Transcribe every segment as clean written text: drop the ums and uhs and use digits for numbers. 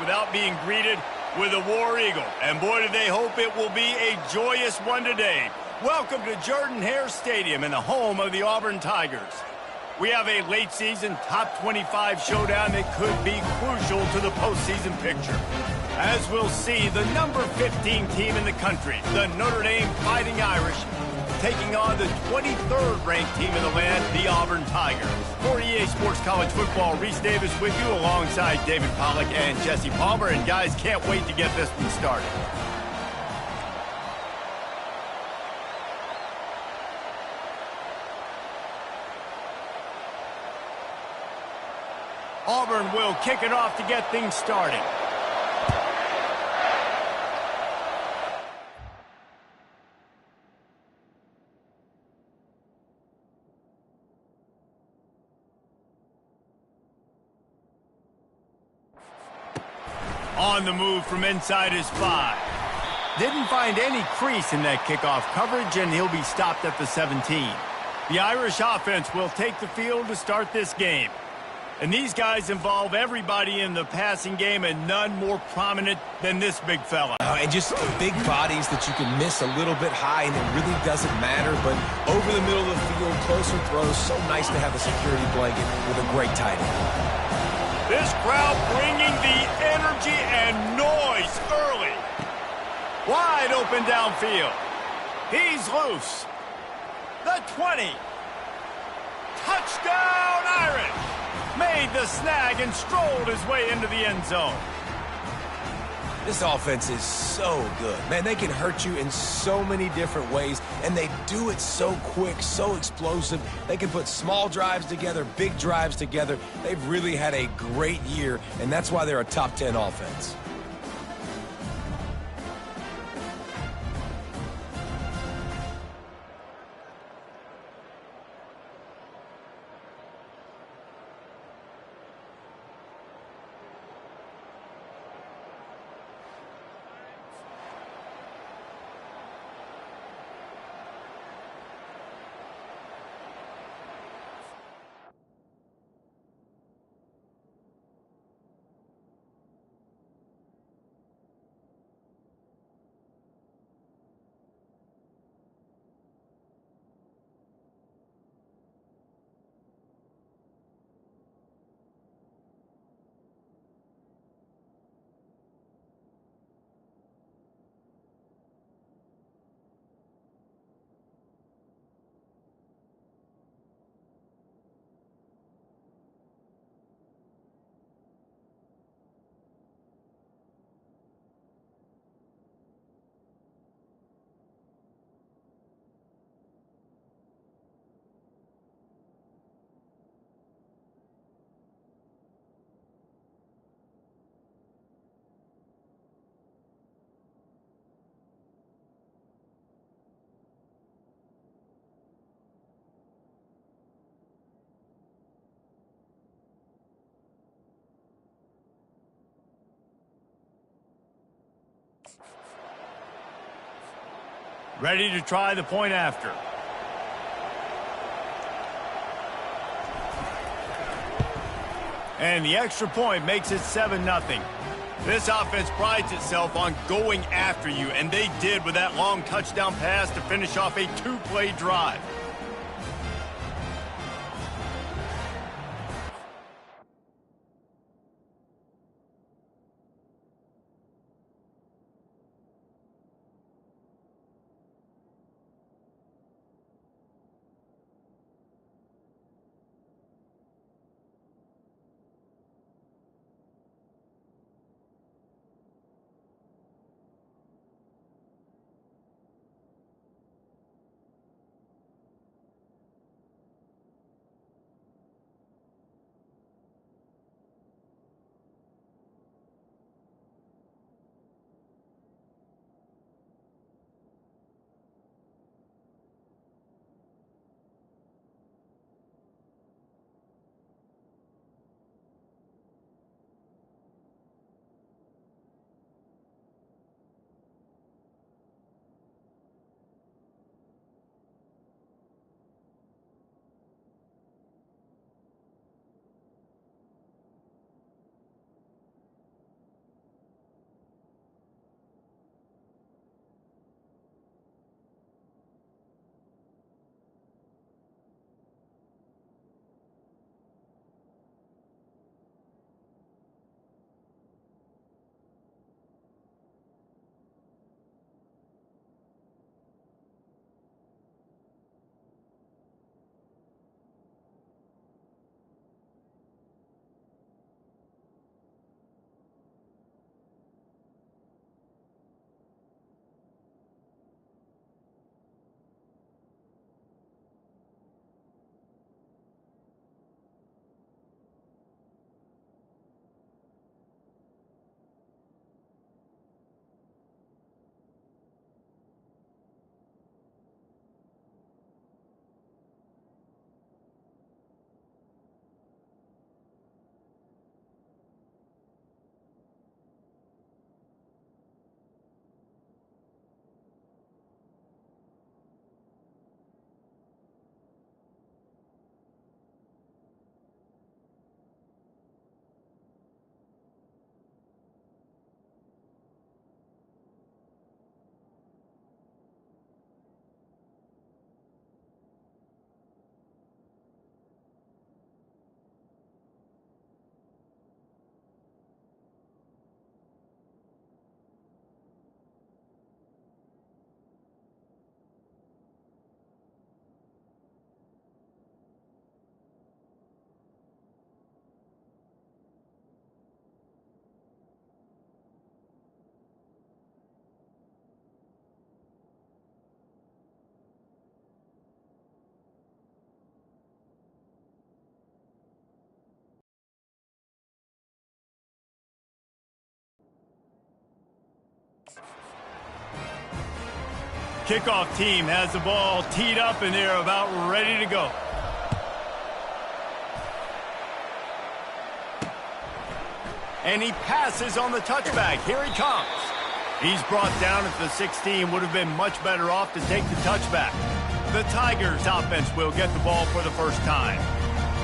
without being greeted with a War Eagle. And boy, do they hope it will be a joyous one today. Welcome to Jordan-Hare Stadium and the home of the Auburn Tigers. We have a late-season top 25 showdown that could be crucial to the postseason picture. As we'll see, the number 15 team in the country, the Notre Dame Fighting Irish, taking on the 23rd ranked team in the land, the Auburn Tigers. For EA Sports College Football, Reese Davis with you alongside David Pollack and Jesse Palmer. And guys, can't wait to get this one started. Auburn will kick it off to get things started. On the move from inside his 5. Didn't find any crease in that kickoff coverage, and he'll be stopped at the 17. The Irish offense will take the field to start this game. And these guys involve everybody in the passing game, and none more prominent than this big fella. And just big bodies that you can miss a little bit high, and it really doesn't matter. But over the middle of the field, closer throws, so nice to have a security blanket with a great tight end. This crowd bringing the energy and noise early. Wide open downfield. He's loose. The 20. Touchdown, Irish. Made the snag and strolled his way into the end zone. This offense is so good. Man, they can hurt you in so many different ways, and they do it so quick, so explosive. They can put small drives together, big drives together. They've really had a great year, and that's why they're a top 10 offense. Ready to try the point after. And the extra point makes it 7-0. This offense prides itself on going after you, and they did with that long touchdown pass to finish off a 2-play drive. Kickoff team has the ball teed up and they're about ready to go. And he passes on the touchback. Here he comes. He's brought down at the 16. Would have been much better off to take the touchback. The Tigers offense will get the ball for the first time.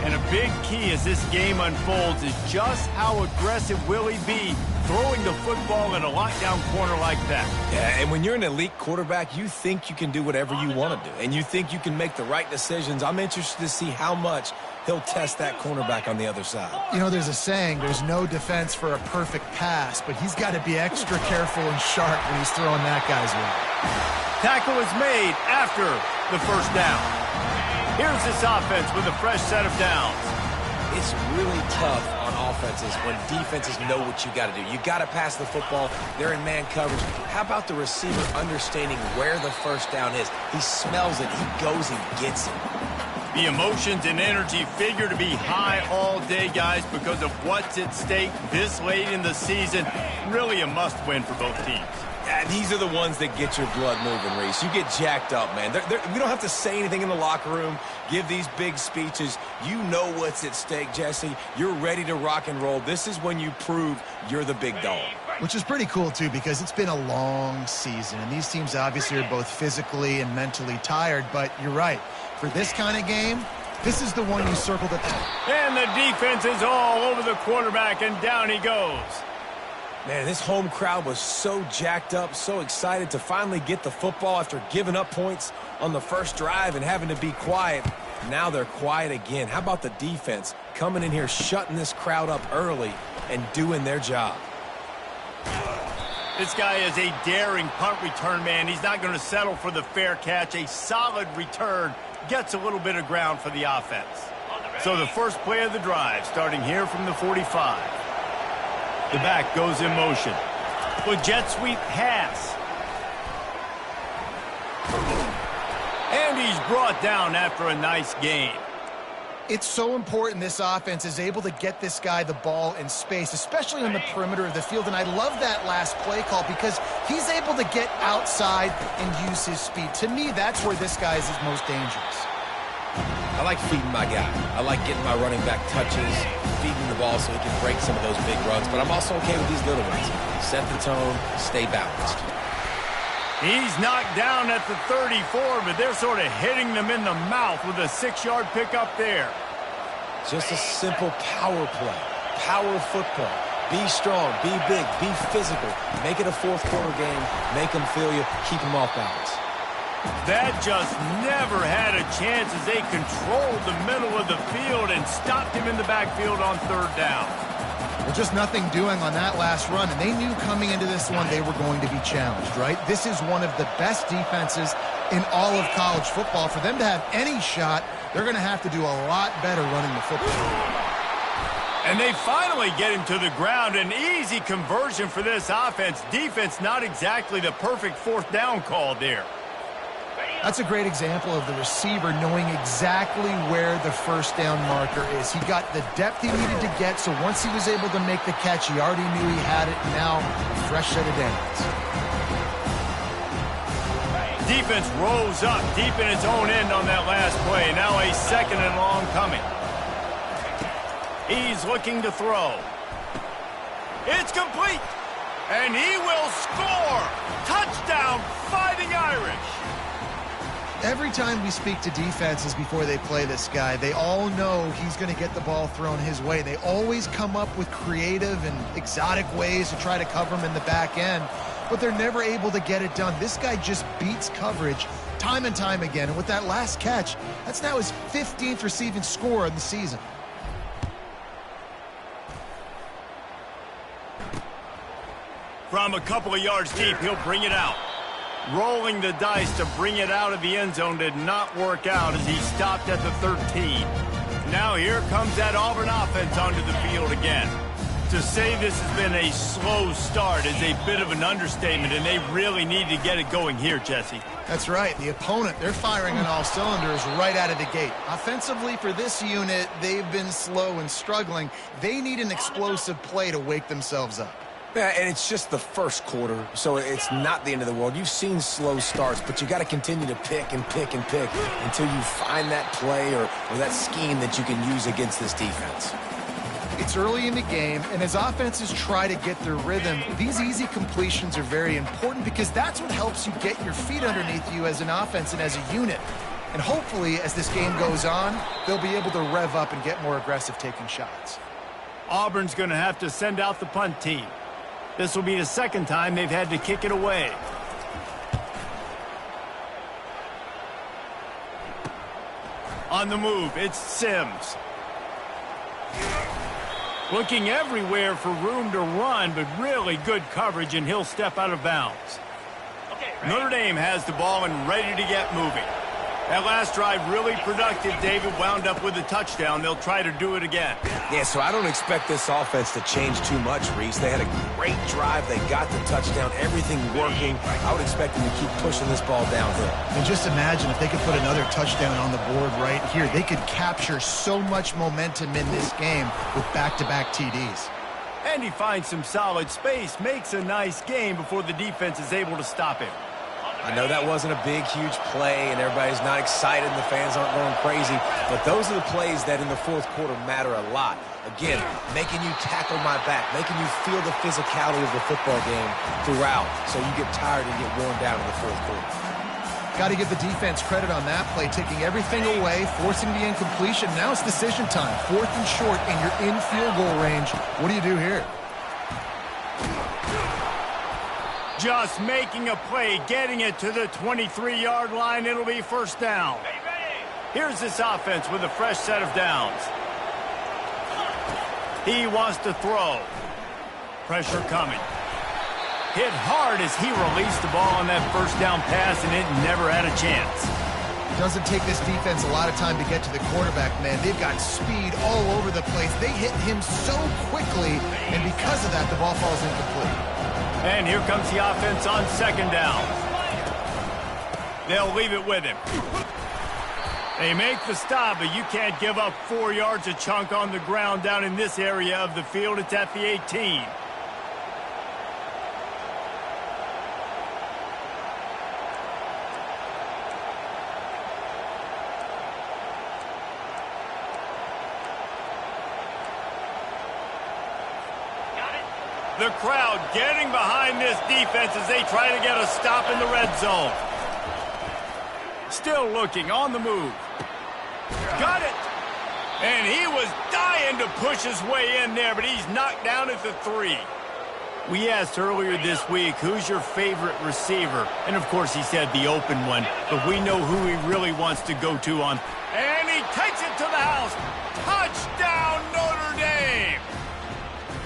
And a big key as this game unfolds is just how aggressive will he be throwing the football in a lockdown corner like that. Yeah, and when you're an elite quarterback, you think you can do whatever you want to do. And you think you can make the right decisions. I'm interested to see how much he'll test that cornerback on the other side. You know, there's a saying, there's no defense for a perfect pass, but he's got to be extra careful and sharp when he's throwing that guy's way. Tackle is made after the first down. Here's this offense with a fresh set of downs. It's really tough on offenses when defenses know what you got to do. You got to pass the football. They're in man coverage. How about the receiver understanding where the first down is? He smells it. He goes and gets it. The emotions and energy figure to be high all day, guys, because of what's at stake this late in the season. Really a must-win for both teams. Yeah, these are the ones that get your blood moving, Reese. You get jacked up, man. We don't have to say anything in the locker room, give these big speeches. You know what's at stake, Jesse. You're ready to rock and roll. This is when you prove you're the big dog. Which is pretty cool, too, because it's been a long season. And these teams obviously are both physically and mentally tired. But you're right. For this kind of game, this is the one you circled at the top. And the defense is all over the quarterback, and down he goes. Man, this home crowd was so jacked up, so excited to finally get the football after giving up points on the first drive and having to be quiet. Now they're quiet again. How about the defense coming in here, shutting this crowd up early and doing their job? This guy is a daring punt return man. He's not going to settle for the fair catch. A solid return gets a little bit of ground for the offense. So the first play of the drive starting here from the 45. The back goes in motion. With jet sweep pass. And he's brought down after a nice gain. It's so important this offense is able to get this guy the ball in space, especially on the perimeter of the field. And I love that last play call because he's able to get outside and use his speed. To me, that's where this guy is his most dangerous. I like feeding my guy. I like getting my running back touches, feeding the ball so he can break some of those big runs. But I'm also okay with these little ones. Set the tone, stay balanced. He's knocked down at the 34, but they're sort of hitting them in the mouth with a 6-yard pickup there. Just a simple power play. Power football. Be strong, be big, be physical. Make it a fourth quarter game. Make them feel you. Keep them off balance. That just never had a chance as they controlled the middle of the field and stopped him in the backfield on third down. Well, just nothing doing on that last run, and they knew coming into this one they were going to be challenged, right? This is one of the best defenses in all of college football. For them to have any shot, they're going to have to do a lot better running the football. And they finally get him to the ground. An easy conversion for this offense. Defense not exactly the perfect fourth down call there. That's a great example of the receiver knowing exactly where the first down marker is. He got the depth he needed to get, so once he was able to make the catch, he already knew he had it. Now, a fresh set of downs. Defense rose up deep in its own end on that last play. Now a second and long coming. He's looking to throw. It's complete. And he will score. Touchdown, Fighting Irish. Every time we speak to defenses before they play this guy, they all know he's going to get the ball thrown his way. They always come up with creative and exotic ways to try to cover him in the back end, but they're never able to get it done. This guy just beats coverage time and time again, and with that last catch, that's now his 15th receiving score of the season. From a couple of yards deep, he'll bring it out. Rolling the dice to bring it out of the end zone did not work out as he stopped at the 13. Now here comes that Auburn offense onto the field again. To say this has been a slow start is a bit of an understatement, and they really need to get it going here, Jesse. That's right. The opponent, they're firing on all cylinders right out of the gate. Offensively for this unit, they've been slow and struggling. They need an explosive play to wake themselves up. Yeah, and it's just the first quarter, so it's not the end of the world. You've seen slow starts, but you got to continue to pick and pick and pick until you find that play or that scheme that you can use against this defense. It's early in the game, and as offenses try to get their rhythm, these easy completions are very important because that's what helps you get your feet underneath you as an offense and as a unit. And hopefully, as this game goes on, they'll be able to rev up and get more aggressive taking shots. Auburn's going to have to send out the punt team. This will be the second time they've had to kick it away. On the move, it's Sims. Looking everywhere for room to run, but really good coverage, and he'll step out of bounds. Notre Dame has the ball and ready to get moving. That last drive really productive. David wound up with a touchdown. They'll try to do it again. Yeah, so I don't expect this offense to change too much, Reese. They had a great drive. They got the touchdown. Everything working. I would expect them to keep pushing this ball downhill. And just imagine if they could put another touchdown on the board right here. They could capture so much momentum in this game with back-to-back TDs. And he finds some solid space, makes a nice game before the defense is able to stop him. I know that wasn't a big, huge play, and everybody's not excited, and the fans aren't going crazy, but those are the plays that in the fourth quarter matter a lot. Again, making you tackle my back, making you feel the physicality of the football game throughout, so you get tired and get worn down in the fourth quarter. Got to give the defense credit on that play, taking everything away, forcing the incompletion. Now it's decision time. 4th and short, and you're in field goal range. What do you do here? Just making a play, getting it to the 23-yard line. It'll be first down. Here's this offense with a fresh set of downs. He wants to throw. Pressure coming. Hit hard as he released the ball on that first down pass, and it never had a chance. Doesn't take this defense a lot of time to get to the quarterback, man. They've got speed all over the place. They hit him so quickly, and because of that, the ball falls incomplete. And here comes the offense on second down. They'll leave it with him. They make the stop, but you can't give up 4 yards a chunk on the ground down in this area of the field. It's at the 18. The crowd getting behind this defense as they try to get a stop in the red zone. Still looking on the move. Got it. And he was dying to push his way in there, but he's knocked down at the 3. We asked earlier this week, who's your favorite receiver? And, of course, he said the open one, but we know who he really wants to go to on. And he takes it to the house. Touchdown, Notre Dame!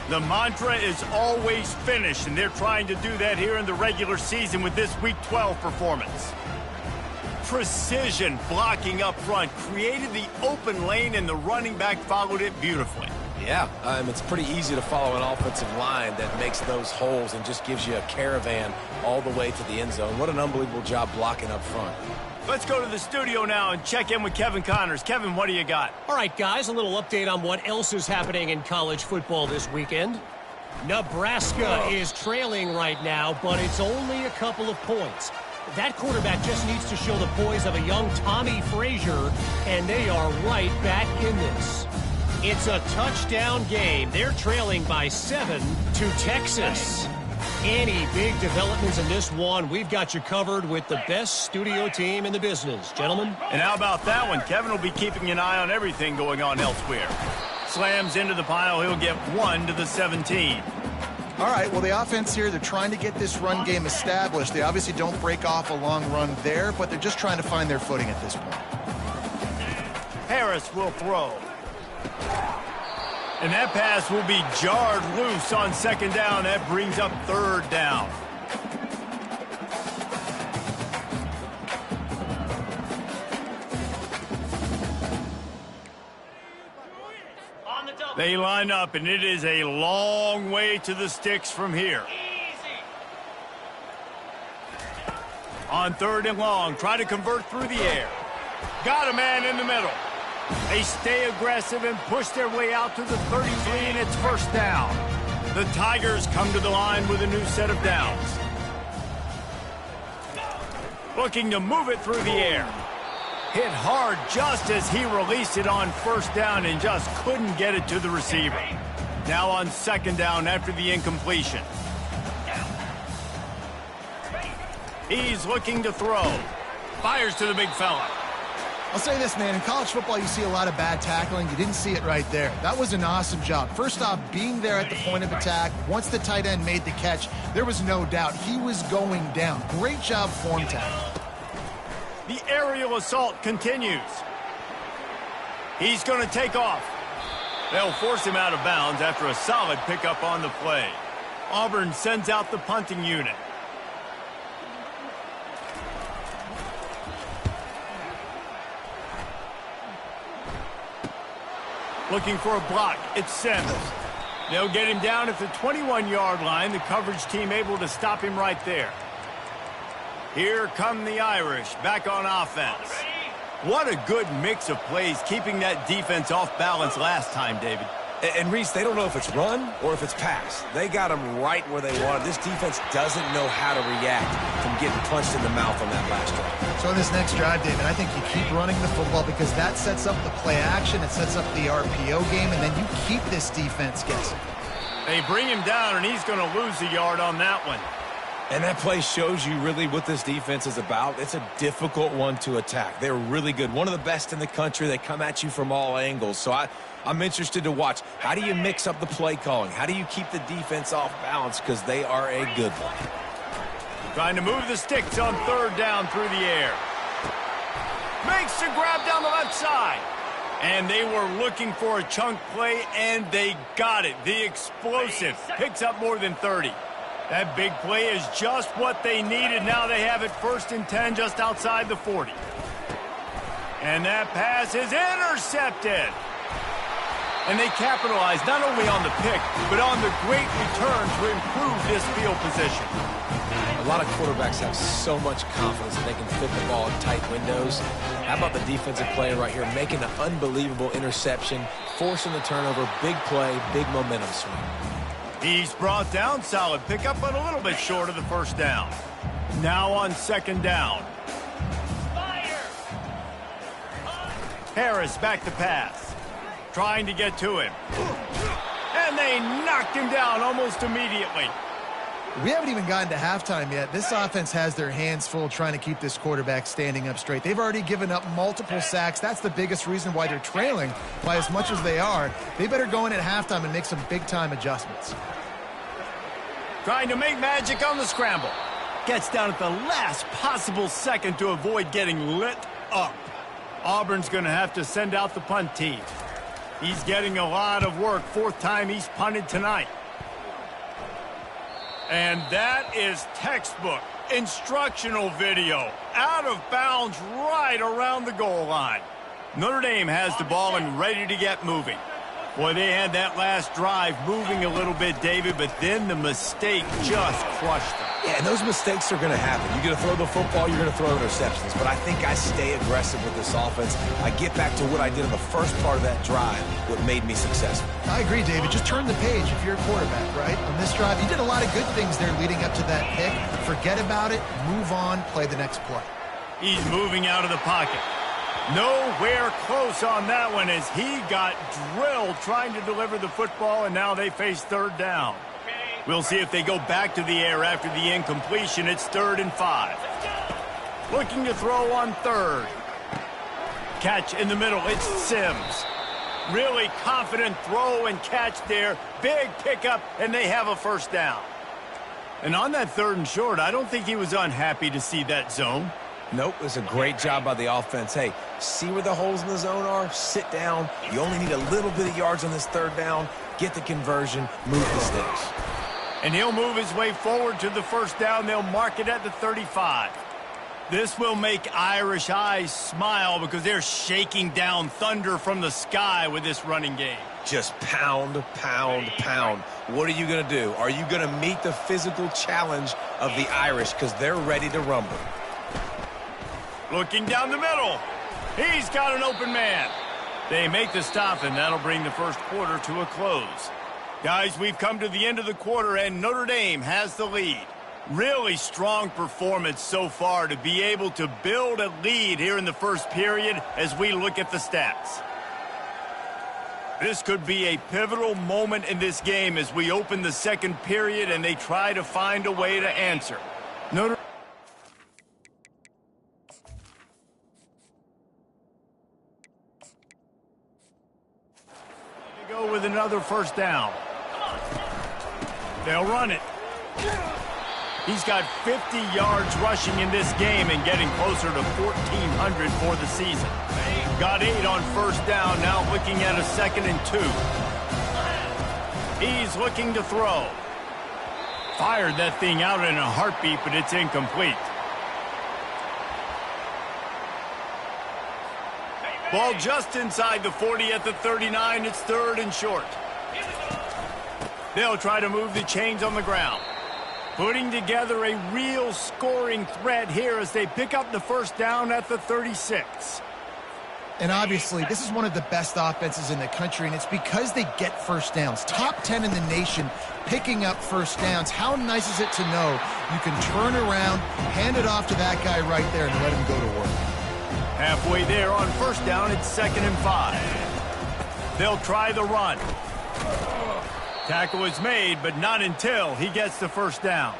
The mantra is always finish, and they're trying to do that here in the regular season with this Week 12 performance. Precision blocking up front, created the open lane, and the running back followed it beautifully. Yeah, it's pretty easy to follow an offensive line that makes those holes and just gives you a caravan all the way to the end zone. What an unbelievable job blocking up front. Let's go to the studio now and check in with Kevin Connors. Kevin, what do you got? All right, guys, a little update on what else is happening in college football this weekend. Nebraska is trailing right now, but it's only a couple of points. That quarterback just needs to show the poise of a young Tommy Frazier, and they are right back in this. It's a touchdown game. They're trailing by 7 to Texas. Any big developments in this one, we've got you covered with the best studio team in the business. Gentlemen? And how about that one? Kevin will be keeping an eye on everything going on elsewhere. Slams into the pile. He'll get 1 to the 17. All right, well, the offense here, they're trying to get this run game established. They obviously don't break off a long run there, but they're just trying to find their footing at this point. Harris will throw. And that pass will be jarred loose on second down. That brings up third down. They line up, and it is a long way to the sticks from here. On third and long, try to convert through the air. Got a man in the middle. They stay aggressive and push their way out to the 33, and it's first down. The Tigers come to the line with a new set of downs. Looking to move it through the air. Hit hard just as he released it on first down and just couldn't get it to the receiver. Now on second down after the incompletion. He's looking to throw. Fires to the big fella. I'll say this, man. In college football, you see a lot of bad tackling. You didn't see it right there. That was an awesome job. First off, being there at the point of attack. Once the tight end made the catch, there was no doubt he was going down. Great job form tackle. The aerial assault continues. He's going to take off. They'll force him out of bounds after a solid pickup on the play. Auburn sends out the punting unit. Looking for a block. It's Sims. They'll get him down at the 21-yard line. The coverage team able to stop him right there. Here come the Irish back on offense. What a good mix of plays, keeping that defense off balance last time, David. And Reese, they don't know if it's run or if it's pass. They got them right where they want it. This defense doesn't know how to react from getting punched in the mouth on that last drive. So in this next drive, David, I think you keep running the football because that sets up the play action, it sets up the RPO game, and then you keep this defense guessing. They bring him down, and he's going to lose a yard on that one. And that play shows you really what this defense is about. It's a difficult one to attack. They're really good. One of the best in the country. They come at you from all angles. So I'm interested to watch. How do you mix up the play calling? How do you keep the defense off balance? Because they are a good one. Trying to move the sticks on third down through the air. Makes the grab down the left side. And they were looking for a chunk play, and they got it. The explosive picks up more than 30. That big play is just what they needed. Now they have it 1st and 10 just outside the 40. And that pass is intercepted. And they capitalize not only on the pick, but on the great return to improve this field position. A lot of quarterbacks have so much confidence that they can fit the ball in tight windows. How about the defensive player right here making an unbelievable interception, forcing the turnover, big play, big momentum swing. He's brought down, solid pickup, but a little bit short of the first down. Now on second down. Harris back to pass. Trying to get to him. And they knocked him down almost immediately. We haven't even gotten to halftime yet. This offense has their hands full trying to keep this quarterback standing up straight. They've already given up multiple sacks. That's the biggest reason why they're trailing by as much as they are. They better go in at halftime and make some big-time adjustments. Trying to make magic on the scramble. Gets down at the last possible second to avoid getting lit up. Auburn's going to have to send out the punt team. He's getting a lot of work. 4th time he's punted tonight. And that is textbook instructional video. Out of bounds right around the goal line. Notre Dame has the ball and ready to get moving. Boy, they had that last drive moving a little bit, David, but then the mistake just crushed them. Yeah, and those mistakes are going to happen. You're going to throw the football, you're going to throw interceptions. But I think I stay aggressive with this offense. I get back to what I did in the first part of that drive, what made me successful. I agree, David. Just turn the page if you're a quarterback, right? On this drive, you did a lot of good things there leading up to that pick. Forget about it, move on, play the next play. He's moving out of the pocket. Nowhere close on that one as he got drilled trying to deliver the football, and now they face third down. We'll see if they go back to the air after the incompletion. It's 3rd and 5. Looking to throw on third. Catch in the middle. It's Sims. Really confident throw and catch there. Big pickup, and they have a first down. And on that 3rd and short, I don't think he was unhappy to see that zone. Nope, it was a great job by the offense. Hey, see where the holes in the zone are? Sit down. You only need a little bit of yards on this 3rd down. Get the conversion. Move the sticks. And he'll move his way forward to the first down. They'll mark it at the 35. This will make Irish eyes smile because they're shaking down thunder from the sky with this running game. Just pound, pound, pound. What are you going to do? Are you going to meet the physical challenge of the Irish because they're ready to rumble? Looking down the middle. He's got an open man. They make the stop, and that'll bring the first quarter to a close. Guys, we've come to the end of the quarter, and Notre Dame has the lead. Really strong performance so far to be able to build a lead here in the first period as we look at the stats. This could be a pivotal moment in this game as we open the second period and they try to find a way to answer. Notre go with another first down. They'll run it. He's got 50 yards rushing in this game and getting closer to 1,400 for the season. Got 8 on first down, now looking at a 2nd and 2. He's looking to throw. Fired that thing out in a heartbeat, but it's incomplete. Ball just inside the 40 at the 39. It's 3rd and short. They'll try to move the chains on the ground. Putting together a real scoring threat here as they pick up the first down at the 36. And obviously, this is one of the best offenses in the country, and it's because they get first downs. Top 10 in the nation picking up first downs. How nice is it to know you can turn around, hand it off to that guy right there, and let him go to work. Halfway there on first down, it's 2nd and 5. They'll try the run. Tackle is made, but not until he gets the first down.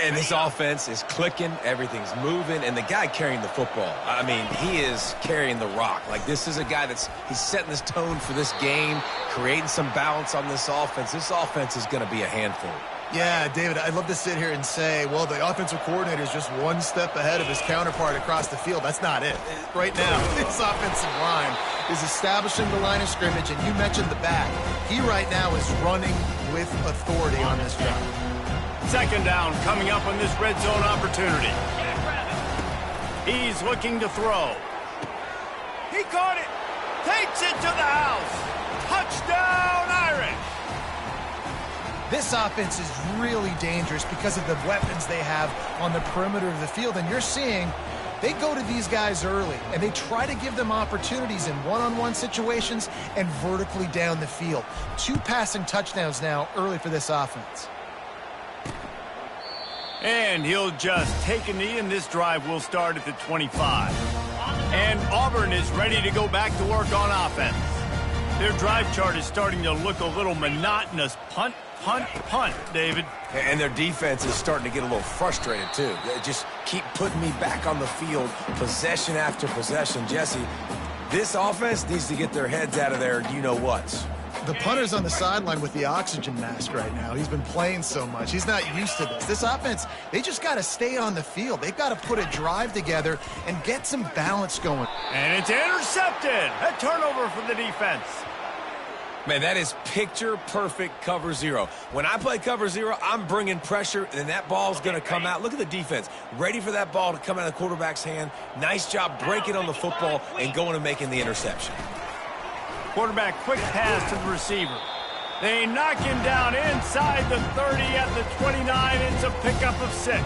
And this offense is clicking, everything's moving, and the guy carrying the football, I mean, he is carrying the rock. Like, this is a guy he's setting this tone for this game, creating some balance on this offense. This offense is going to be a handful. Yeah, David, I'd love to sit here and say, well, the offensive coordinator is just one step ahead of his counterpart across the field. That's not it. Right now, this offensive line is establishing the line of scrimmage, and you mentioned the back. He right now is running with authority on this job. 2nd down coming up on this red zone opportunity. He's looking to throw. He caught it. Takes it to the house. Touchdown, Irish. This offense is really dangerous because of the weapons they have on the perimeter of the field. And you're seeing they go to these guys early, and they try to give them opportunities in one-on-one situations and vertically down the field. 2 passing touchdowns now early for this offense. And he'll just take a knee, and this drive will start at the 25. And Auburn is ready to go back to work on offense. Their drive chart is starting to look a little monotonous. Punt, punt, punt, David. And their defense is starting to get a little frustrated, too. They just keep putting me back on the field, possession after possession. Jesse, this offense needs to get their heads out of their you-know-whats. The punter's on the sideline with the oxygen mask right now. He's been playing so much. He's not used to this. This offense, they just got to stay on the field. They've got to put a drive together and get some balance going. And it's intercepted. A turnover for the defense. Man, that is picture-perfect cover zero. When I play cover zero, I'm bringing pressure, and that ball's going to come out. Look at the defense. Ready for that ball to come out of the quarterback's hand. Nice job breaking on the football and going and making the interception. Quarterback quick pass to the receiver. They knock him down inside the 30 at the 29. It's a pickup of 6.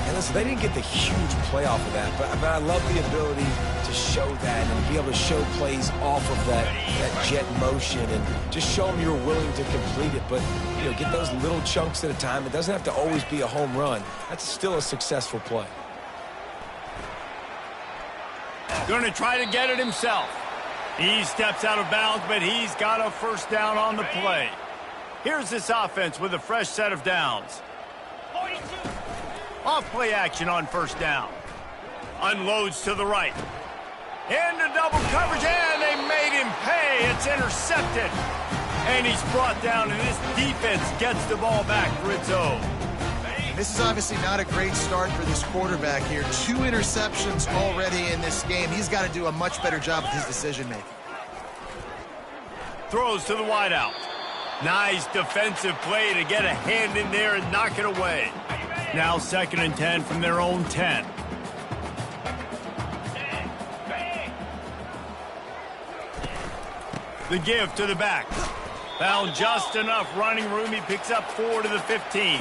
And listen, they didn't get the huge play off of that, but I love the ability to show that and be able to show plays off of that jet motion and just show them you're willing to complete it. But, you know, get those little chunks at a time. It doesn't have to always be a home run. That's still a successful play. Going to try to get it himself. He steps out of bounds, but he's got a first down on the play. Here's this offense with a fresh set of downs. Off play action on first down. Unloads to the right. Into double coverage, and they made him pay. It's intercepted. And he's brought down, and this defense gets the ball back for its own. This is obviously not a great start for this quarterback here. 2 interceptions already in this game. He's got to do a much better job with his decision-making. Throws to the wideout. Nice defensive play to get a hand in there and knock it away. Now 2nd and 10 from their own 10. The give to the back. Found just enough running room. He picks up 4 to the 15.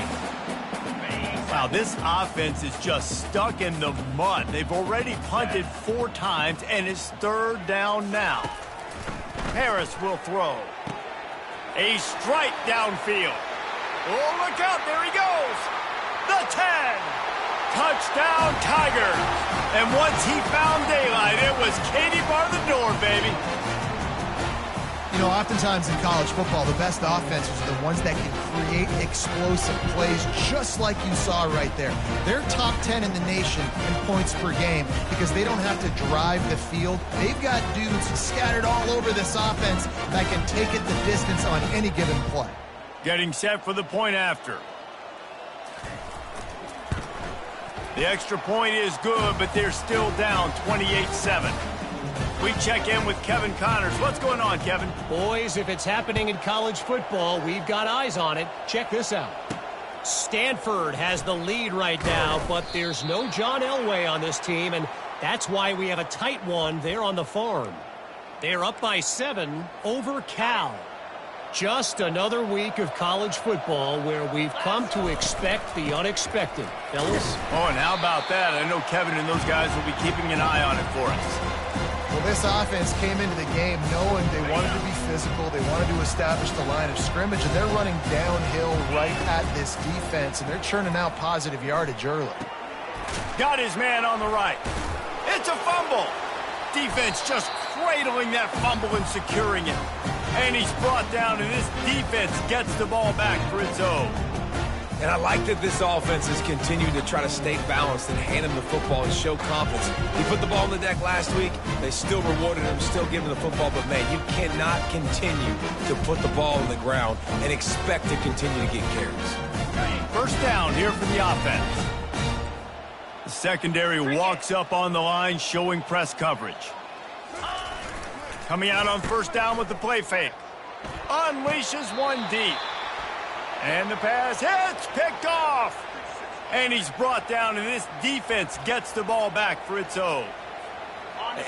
Wow, this offense is just stuck in the mud. They've already punted 4 times, and it's 3rd down now. Harris will throw. A strike downfield. Oh, look out. There he goes. The 10. Touchdown, Tigers. And once he found daylight, it was Katie bar the door, baby. You know, oftentimes in college football, the best offenses are the ones that can create explosive plays, just like you saw right there. They're top 10 in the nation in points per game because they don't have to drive the field. They've got dudes scattered all over this offense that can take it the distance on any given play. Getting set for the point after. The extra point is good, but they're still down 28-7. We check in with Kevin Connors. What's going on, Kevin? Boys, if it's happening in college football, we've got eyes on it. Check this out. Stanford has the lead right now, but there's no John Elway on this team, and that's why we have a tight one there on the farm. They're up by 7 over Cal. Just another week of college football where we've come to expect the unexpected. Fellas? Oh, and how about that? I know Kevin and those guys will be keeping an eye on it for us. Well, this offense came into the game knowing they wanted to be physical, they wanted to establish the line of scrimmage, and they're running downhill right at this defense, and they're churning out positive yardage early. Got his man on the right. It's a fumble. Defense just cradling that fumble and securing it. And he's brought down, and this defense gets the ball back for its own. And I like that this offense has continued to try to stay balanced and hand him the football and show confidence. He put the ball on the deck last week. They still rewarded him, still giving him the football. But, man, you cannot continue to put the ball on the ground and expect to continue to get carries. First down here for the offense. The secondary walks up on the line, showing press coverage. Coming out on first down with the play fake. Unleashes one deep. And the pass hits, picked off. And he's brought down, and this defense gets the ball back for its own.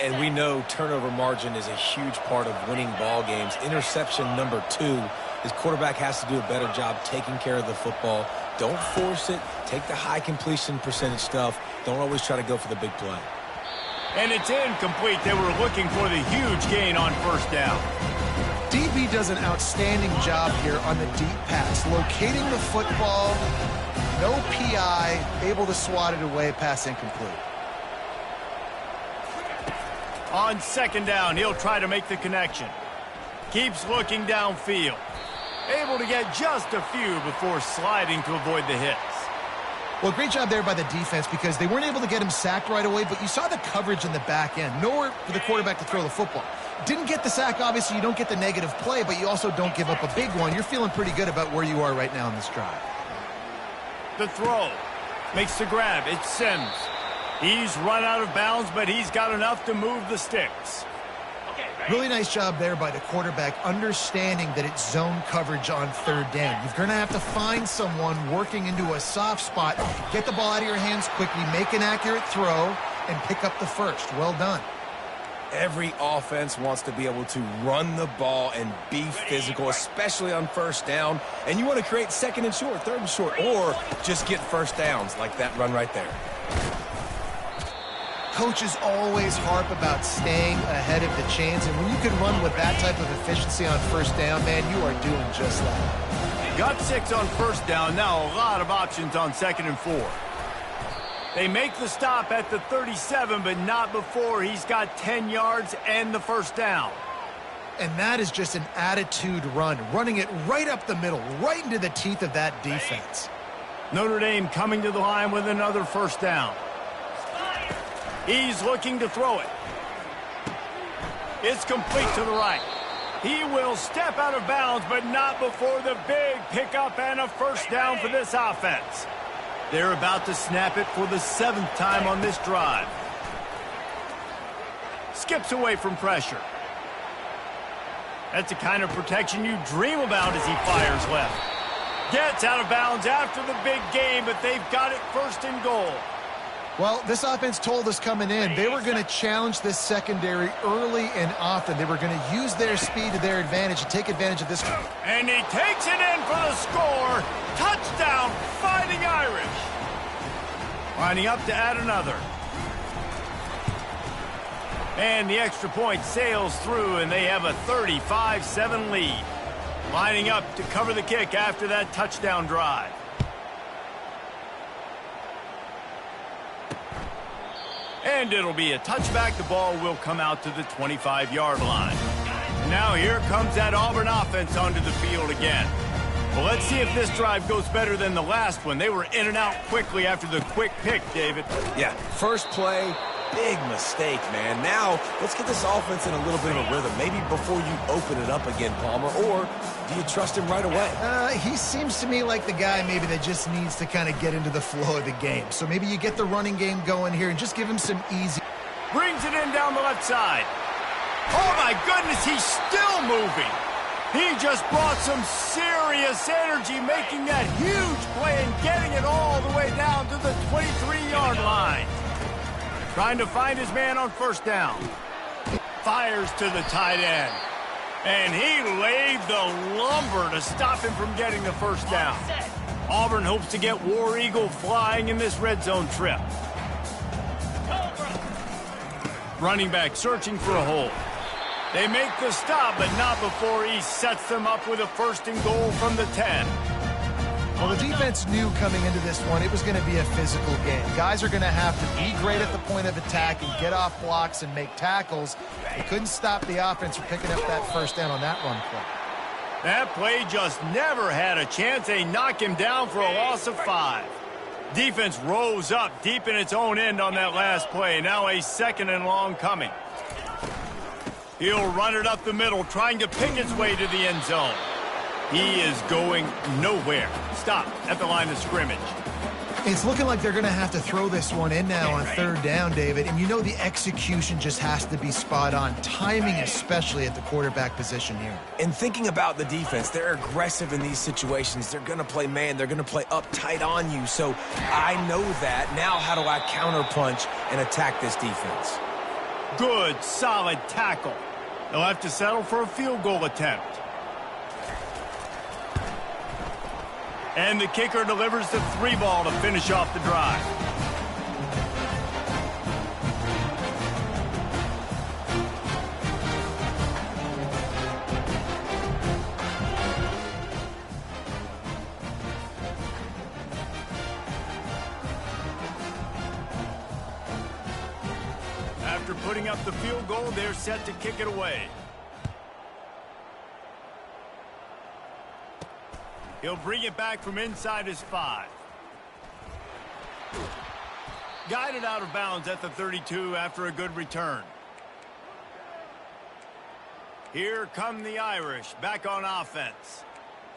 And we know turnover margin is a huge part of winning ball games. Interception number 2. His quarterback has to do a better job taking care of the football. Don't force it. Take the high completion percentage stuff. Don't always try to go for the big play. And it's incomplete. They were looking for the huge gain on first down. DB does an outstanding job here on the deep pass, locating the football, no PI, able to swat it away, pass incomplete. On second down, he'll try to make the connection. Keeps looking downfield. Able to get just a few before sliding to avoid the hits. Well, great job there by the defense because they weren't able to get him sacked right away, but you saw the coverage in the back end. Nowhere for the quarterback to throw the football. Didn't get the sack, obviously. You don't get the negative play, but you also don't give up a big one. You're feeling pretty good about where you are right now in this drive. The throw. Makes the grab. It's Sims. He's run out of bounds, but he's got enough to move the sticks. Really nice job there by the quarterback, understanding that it's zone coverage on third down. You're going to have to find someone working into a soft spot, get the ball out of your hands quickly, make an accurate throw, and pick up the first. Well done. Every offense wants to be able to run the ball and be physical, especially on first down. And you want to create second and short, third and short, or just get first downs like that run right there. Coaches always harp about staying ahead of the chains, and when you can run with that type of efficiency on first down, man, you are doing just that. Got 6 on first down. Now a lot of options on second and 4. They make the stop at the 37, but not before he's got 10 yards and the first down. And that is just an attitude run, running it right up the middle, right into the teeth of that defense. Notre Dame coming to the line with another first down. He's looking to throw it. It's complete to the right. He will step out of bounds, but not before the big pickup and a first down for this offense. They're about to snap it for the 7th time on this drive. Skips away from pressure. That's the kind of protection you dream about as he fires left. Gets out of bounds after the big game, but they've got it first and goal. Well, this offense told us coming in they were going to challenge this secondary early and often. They were going to use their speed to their advantage and take advantage of this. And he takes it in for the score. Touchdown, Fighting Irish. Lining up to add another. And the extra point sails through, and they have a 35-7 lead. Lining up to cover the kick after that touchdown drive. And it'll be a touchback. The ball will come out to the 25-yard line. Now here comes that Auburn offense onto the field again. Well, let's see if this drive goes better than the last one. They were in and out quickly after the quick pick, David. Yeah, first play, big mistake, man. Now, let's get this offense in a little bit of a rhythm. Maybe before you open it up again, Palmer, or do you trust him right away? He seems to me like the guy maybe that just needs to kind of get into the flow of the game. So maybe you get the running game going here and just give him some easy. Brings it in down the left side. Oh, my goodness, he's still moving. He just brought some serious energy, making that huge play and getting it all the way down to the 23-yard line. Trying to find his man on first down. Fires to the tight end. And he laid the lumber to stop him from getting the first down. Auburn hopes to get War Eagle flying in this red zone trip. Running back searching for a hole. They make the stop, but not before he sets them up with a first and goal from the 10. Well, the defense knew coming into this one it was going to be a physical game. Guys are going to have to be great at the point of attack and get off blocks and make tackles. They couldn't stop the offense from picking up that first down on that run play. That play just never had a chance. They knock him down for a loss of 5. Defense rose up deep in its own end on that last play. Now a second and long coming. He'll run it up the middle, trying to pick its way to the end zone. He is going nowhere. Stop at the line of scrimmage. It's looking like they're going to have to throw this one in now on third down, David. And you know the execution just has to be spot on. Timing especially at the quarterback position here. And thinking about the defense, they're aggressive in these situations. They're going to play man. They're going to play up tight on you. So I know that. Now how do I counterpunch and attack this defense? Good, solid tackle. They'll have to settle for a field goal attempt. And the kicker delivers the 3 ball to finish off the drive. After putting up the field goal, they're set to kick it away. He'll bring it back from inside his 5. Guided out of bounds at the 32 after a good return. Here come the Irish back on offense.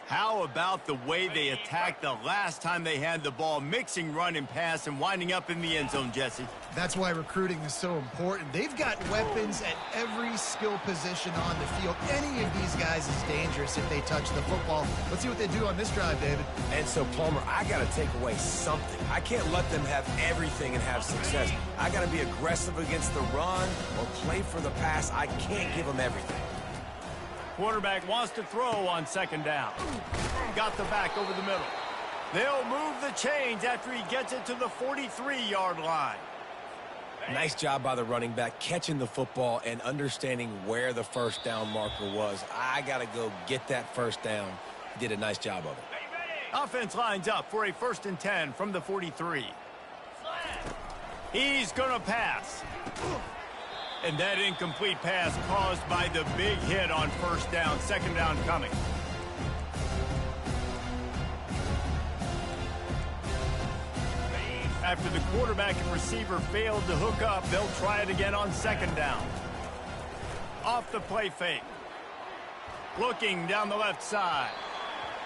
How about the way they attacked the last time they had the ball, mixing run and pass and winding up in the end zone, Jesse? That's why recruiting is so important. They've got weapons at every skill position on the field. Any of these guys is dangerous if they touch the football. Let's see what they do on this drive, David. And so, Palmer, I got to take away something. I can't let them have everything and have success. I got to be aggressive against the run or play for the pass. I can't give them everything. Quarterback wants to throw on second down. Got the back over the middle. They'll move the chains after he gets it to the 43-yard line. Nice job by the running back, catching the football and understanding where the first down marker was. I got to go get that first down. He did a nice job of it. Offense lines up for a 1st and 10 from the 43. He's going to pass. And that incomplete pass caused by the big hit on first down. Second down coming. After the quarterback and receiver failed to hook up, they'll try it again on second down. Off the play fake. Looking down the left side.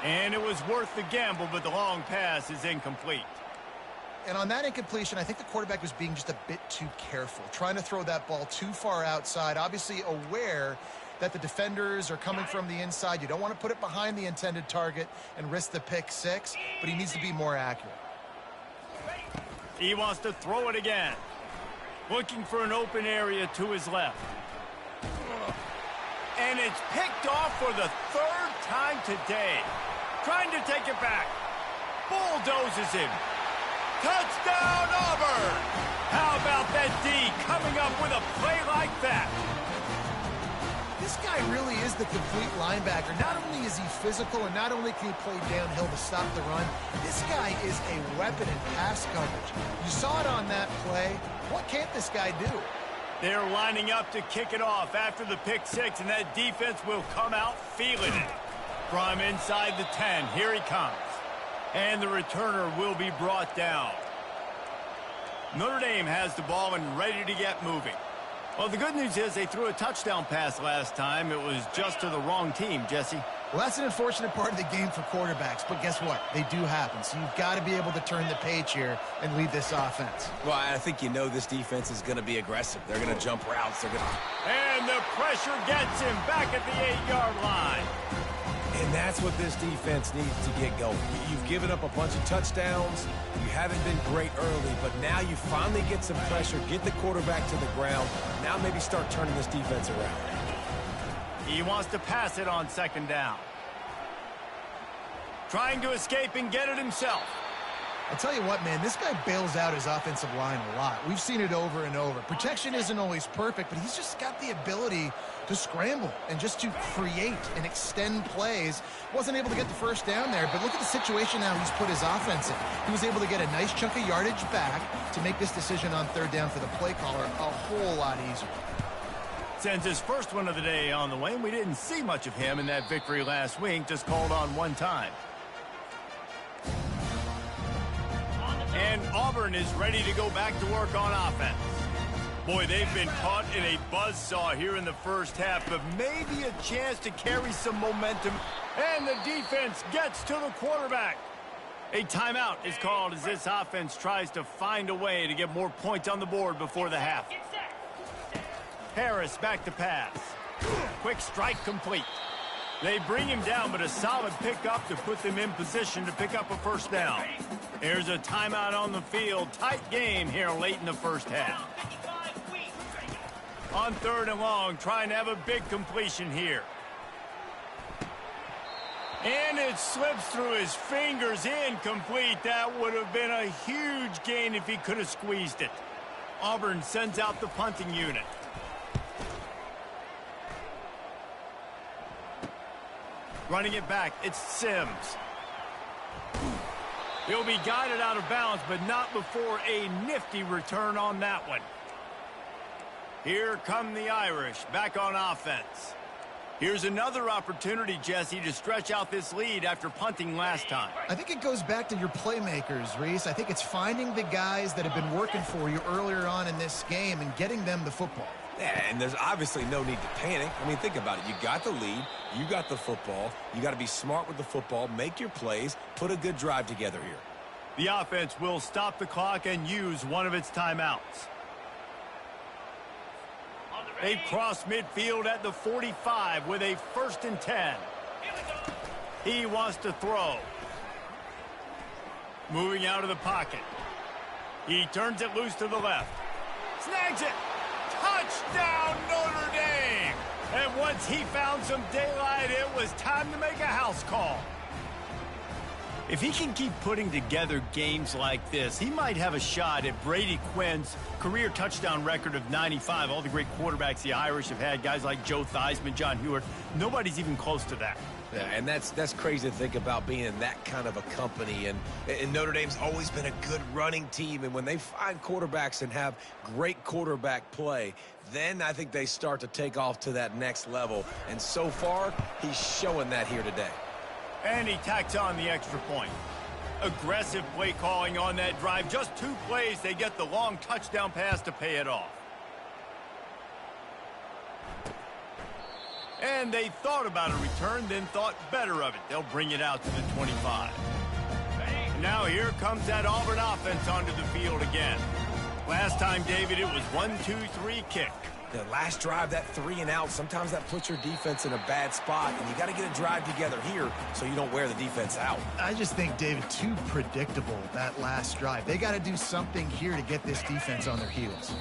And it was worth the gamble, but the long pass is incomplete. And on that incompletion, I think the quarterback was being just a bit too careful, trying to throw that ball too far outside, obviously aware that the defenders are coming from the inside. You don't want to put it behind the intended target and risk the pick 6, but he needs to be more accurate. He wants to throw it again. Looking for an open area to his left. And it's picked off for the 3rd time today. Trying to take it back. Bulldozes him. Touchdown, Auburn! How about that D coming up with a play like that? This guy really is the complete linebacker. Not only is he physical and not only can he play downhill to stop the run, this guy is a weapon in pass coverage. You saw it on that play. What can't this guy do? They're lining up to kick it off after the pick six, and that defense will come out feeling it. From inside the 10, here he comes. And the returner will be brought down. Notre Dame has the ball and ready to get moving. Well, the good news is they threw a touchdown pass last time. It was just to the wrong team, Jesse. Well, that's an unfortunate part of the game for quarterbacks, but guess what? They do happen, so you've got to be able to turn the page here and lead this offense. Well, I think you know this defense is going to be aggressive. They're going to jump routes. And the pressure gets him back at the 8-yard line. And that's what this defense needs to get going. You've given up a bunch of touchdowns. You haven't been great early, but now you finally get some pressure, get the quarterback to the ground. Now maybe start turning this defense around. He wants to pass it on second down. Trying to escape and get it himself. I'll tell you what, man, this guy bails out his offensive line a lot. We've seen it over and over. Protection isn't always perfect, but he's just got the ability to scramble and just to create and extend plays. Wasn't able to get the first down there, but look at the situation now he's put his offense in. He was able to get a nice chunk of yardage back to make this decision on third down for the play caller a whole lot easier. Since his first one of the day on the way, we didn't see much of him in that victory last week, just called on one time. And Auburn is ready to go back to work on offense. Boy, they've been caught in a buzzsaw here in the first half, but maybe a chance to carry some momentum. And the defense gets to the quarterback. A timeout is called as this offense tries to find a way to get more points on the board before the half. Harris back to pass. Quick strike complete. They bring him down, but a solid pickup to put them in position to pick up a first down. Here's a timeout on the field. Tight game here late in the first half. On third and long, trying to have a big completion here. And it slips through his fingers, incomplete. That would have been a huge gain if he could have squeezed it. Auburn sends out the punting unit. Running it back, it's Sims. He'll be guided out of bounds, but not before a nifty return on that one. Here come the Irish, back on offense. Here's another opportunity, Jesse, to stretch out this lead after punting last time. I think it goes back to your playmakers, Reese. I think it's finding the guys that have been working for you earlier on in this game and getting them the football. Yeah, and there's obviously no need to panic. I mean, think about it. You got the lead. You got the football. You got to be smart with the football, make your plays, put a good drive together here. The offense will stop the clock and use one of its timeouts. They've crossed midfield at the 45 with a 1st and 10. He wants to throw. Moving out of the pocket. He turns it loose to the left. Snags it. Touchdown, Notre Dame! And once he found some daylight, it was time to make a house call. If he can keep putting together games like this, he might have a shot at Brady Quinn's career touchdown record of 95. All the great quarterbacks the Irish have had, guys like Joe Theismann, John Hewart, nobody's even close to that. Yeah, and that's crazy to think about being in that kind of a company. And Notre Dame's always been a good running team. And when they find quarterbacks and have great quarterback play, then I think they start to take off to that next level. And so far, he's showing that here today. And he tacks on the extra point. Aggressive play calling on that drive. Just 2 plays, they get the long touchdown pass to pay it off. And they thought about a return, then thought better of it. They'll bring it out to the 25. And now here comes that Auburn offense onto the field again. Last time, David, it was 1-2-3 kick. The last drive, that 3 and out, sometimes that puts your defense in a bad spot, and you got to get a drive together here so you don't wear the defense out. I just think, David, too predictable, that last drive. They got to do something here to get this defense on their heels.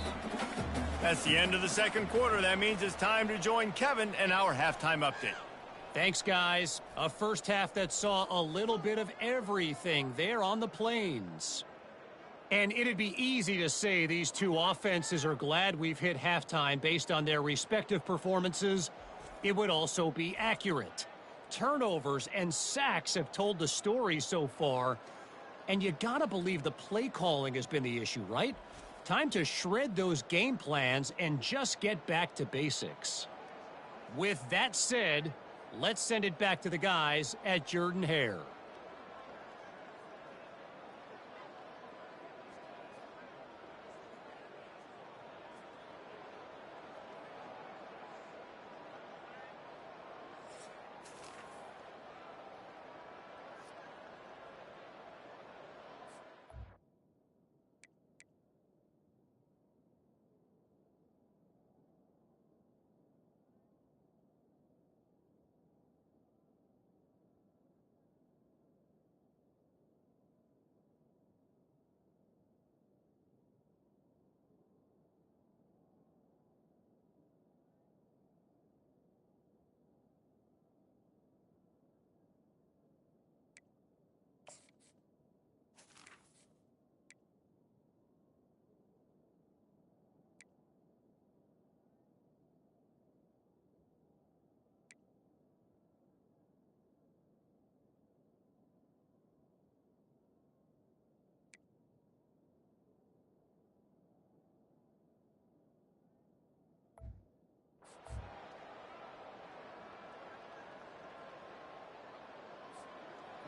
That's the end of the second quarter. That means it's time to join Kevin and our halftime update. Thanks, guys. A first half that saw a little bit of everything there on the Plains. And it'd be easy to say these two offenses are glad we've hit halftime based on their respective performances. it would also be accurate. Turnovers and sacks have told the story so far, and you gotta believe the play calling has been the issue, right? Time to shred those game plans and just get back to basics. With that said, let's send it back to the guys at Jordan-Hare.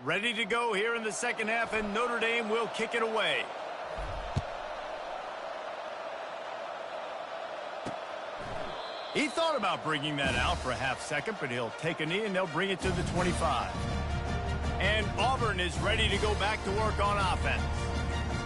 Ready to go here in the second half, and Notre Dame will kick it away. He thought about bringing that out for a half second, but he'll take a knee and they'll bring it to the 25. And Auburn is ready to go back to work on offense.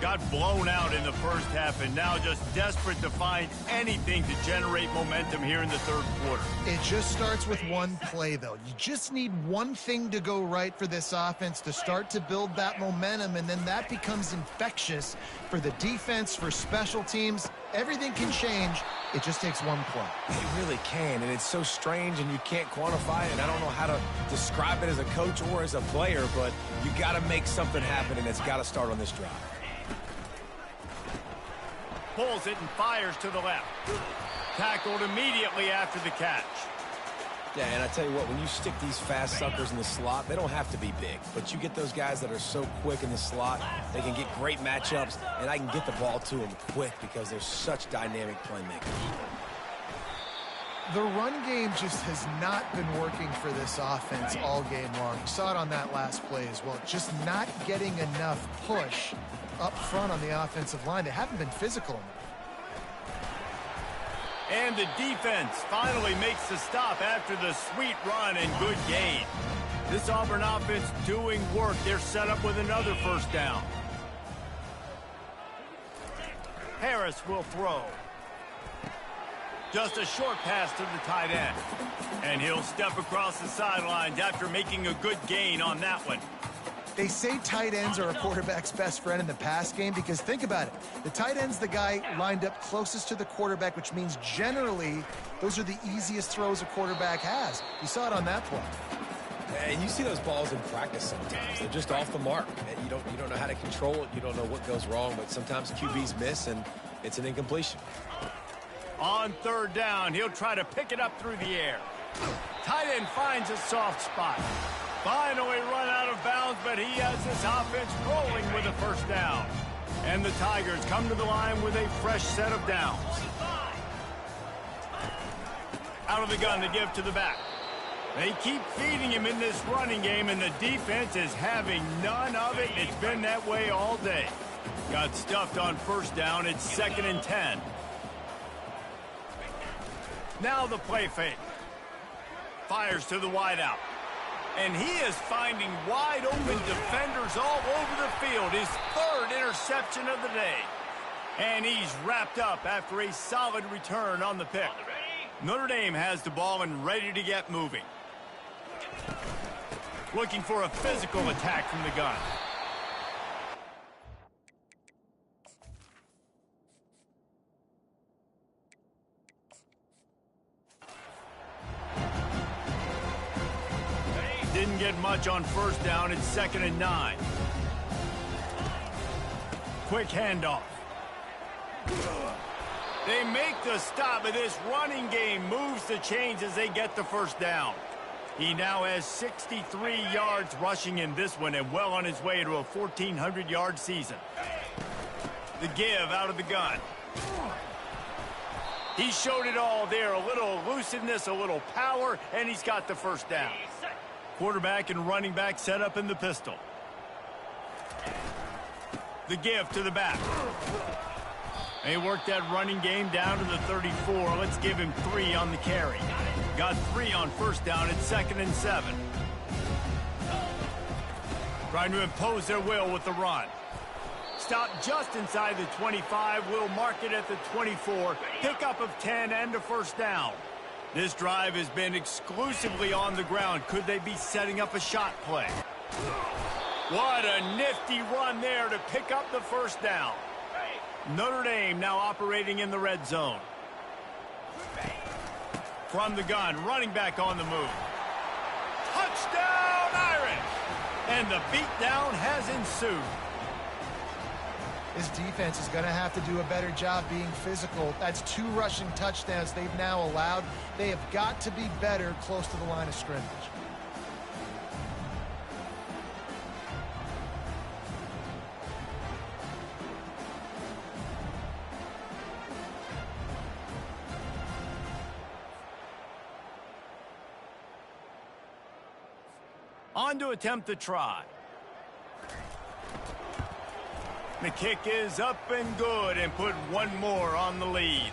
Got blown out in the first half and now just desperate to find anything to generate momentum here in the third quarter. It just starts with one play, though. You just need one thing to go right for this offense to start to build that momentum, and then that becomes infectious for the defense, for special teams. Everything can change. It just takes one play. It really can, and it's so strange, and you can't quantify it, and I don't know how to describe it as a coach or as a player, but you got to make something happen, and it's got to start on this drive. Pulls it and fires to the left. Tackled immediately after the catch. Yeah, and I tell you what, when you stick these fast suckers in the slot, they don't have to be big. But you get those guys that are so quick in the slot, they can get great matchups, and I can get the ball to them quick because they're such dynamic playmakers. The run game just has not been working for this offense all game long. You saw it on that last play as well. Just not getting enough push up front on the offensive line. They haven't been physical enough. And the defense finally makes the stop after the sweet run and good gain. This Auburn offense doing work. They're set up with another first down. Harris will throw. Just a short pass to the tight end. And he'll step across the sidelines after making a good gain on that one. They say tight ends are a quarterback's best friend in the pass game because think about it. The tight end's the guy lined up closest to the quarterback, which means generally those are the easiest throws a quarterback has. You saw it on that play. And you see those balls in practice sometimes. They're just off the mark. You don't know how to control it. You don't know what goes wrong, but sometimes QBs miss, and it's an incompletion. On third down, he'll try to pick it up through the air. Tight end finds a soft spot. Finally run out of bounds, but he has his offense rolling with a first down. And the Tigers come to the line with a fresh set of downs. Out of the gun to give to the back. They keep feeding him in this running game, and the defense is having none of it. It's been that way all day. Got stuffed on first down. It's 2nd and 10. Now the play fake. Fires to the wideout. And he is finding wide-open defenders all over the field. His third interception of the day. And he's wrapped up after a solid return on the pick. Notre Dame has the ball and ready to get moving. Looking for a physical attack from the gun. Didn't get much on first down. It's 2nd and 9. Quick handoff. They make the stop, but this running game moves the chains as they get the first down. He now has 63 yards rushing in this one and well on his way to a 1,400-yard season. The give out of the gun. He showed it all there. A little elusiveness, a little power, and he's got the first down. Quarterback and running back set up in the pistol. The give to the back. They worked that running game down to the 34. Let's give him 3 on the carry. Got 3 on first down at 2nd and 7. Trying to impose their will with the run. Stop just inside the 25. Will mark it at the 24. Pickup of 10 and a first down. This drive has been exclusively on the ground. Could they be setting up a shot play? What a nifty run there to pick up the first down. Notre Dame now operating in the red zone. From the gun, running back on the move. Touchdown, Irish! And the beatdown has ensued. This defense is going to have to do a better job being physical. That's 2 rushing touchdowns they've now allowed. They have got to be better close to the line of scrimmage. On to attempt the try. The kick is up and good and put 1 more on the lead.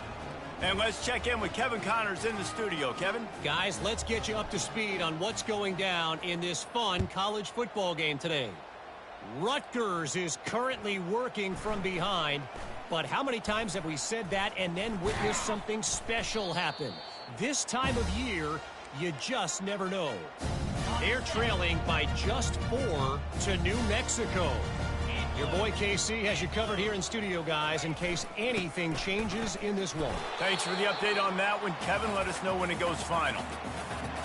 And let's check in with Kevin Connors in the studio. Kevin? Guys, let's get you up to speed on what's going down in this fun college football game today. Rutgers is currently working from behind, but how many times have we said that and then witnessed something special happen? This time of year, you just never know. They're trailing by just 4 to New Mexico. Your boy KC has you covered here in studio, guys, in case anything changes in this one. Thanks for the update on that one, Kevin. Let us know when it goes final.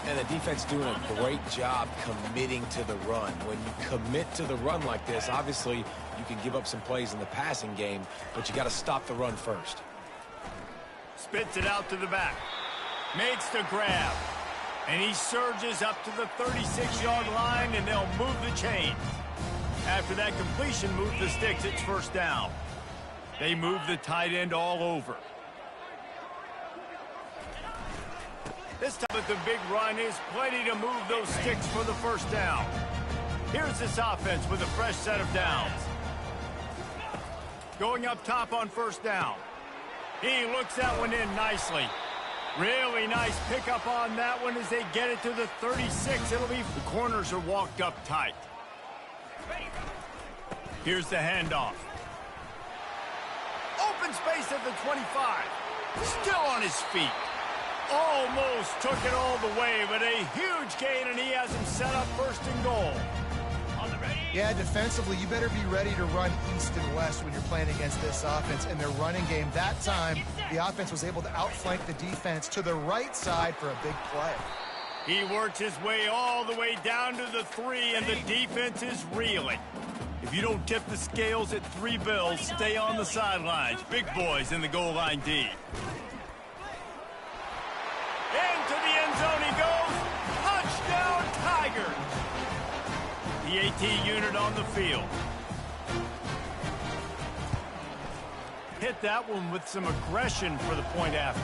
And the defense doing a great job committing to the run. When you commit to the run like this, obviously you can give up some plays in the passing game, but you got to stop the run first. Spits it out to the back. Makes the grab. And he surges up to the 36-yard line, and they'll move the chains. After that completion, move the sticks, it's first down. They move the tight end all over. This time with the big run is plenty to move those sticks for the first down. Here's this offense with a fresh set of downs. Going up top on first down. He looks that one in nicely. Really nice pickup on that one as they get it to the 36. It'll be the corners are walked up tight. Here's the handoff. Open space at the 25. Still on his feet. Almost took it all the way, but a huge gain, and he has him set up first and goal. Yeah, defensively, you better be ready to run east and west when you're playing against this offense. In their running game, that time, the offense was able to outflank the defense to the right side for a big play. He works his way all the way down to the 3, and the defense is reeling. If you don't tip the scales at 3 bills, stay on the sidelines. Big boys in the goal line D. Into the end zone he goes. Touchdown, Tigers. The AT unit on the field. Hit that one with some aggression for the point after.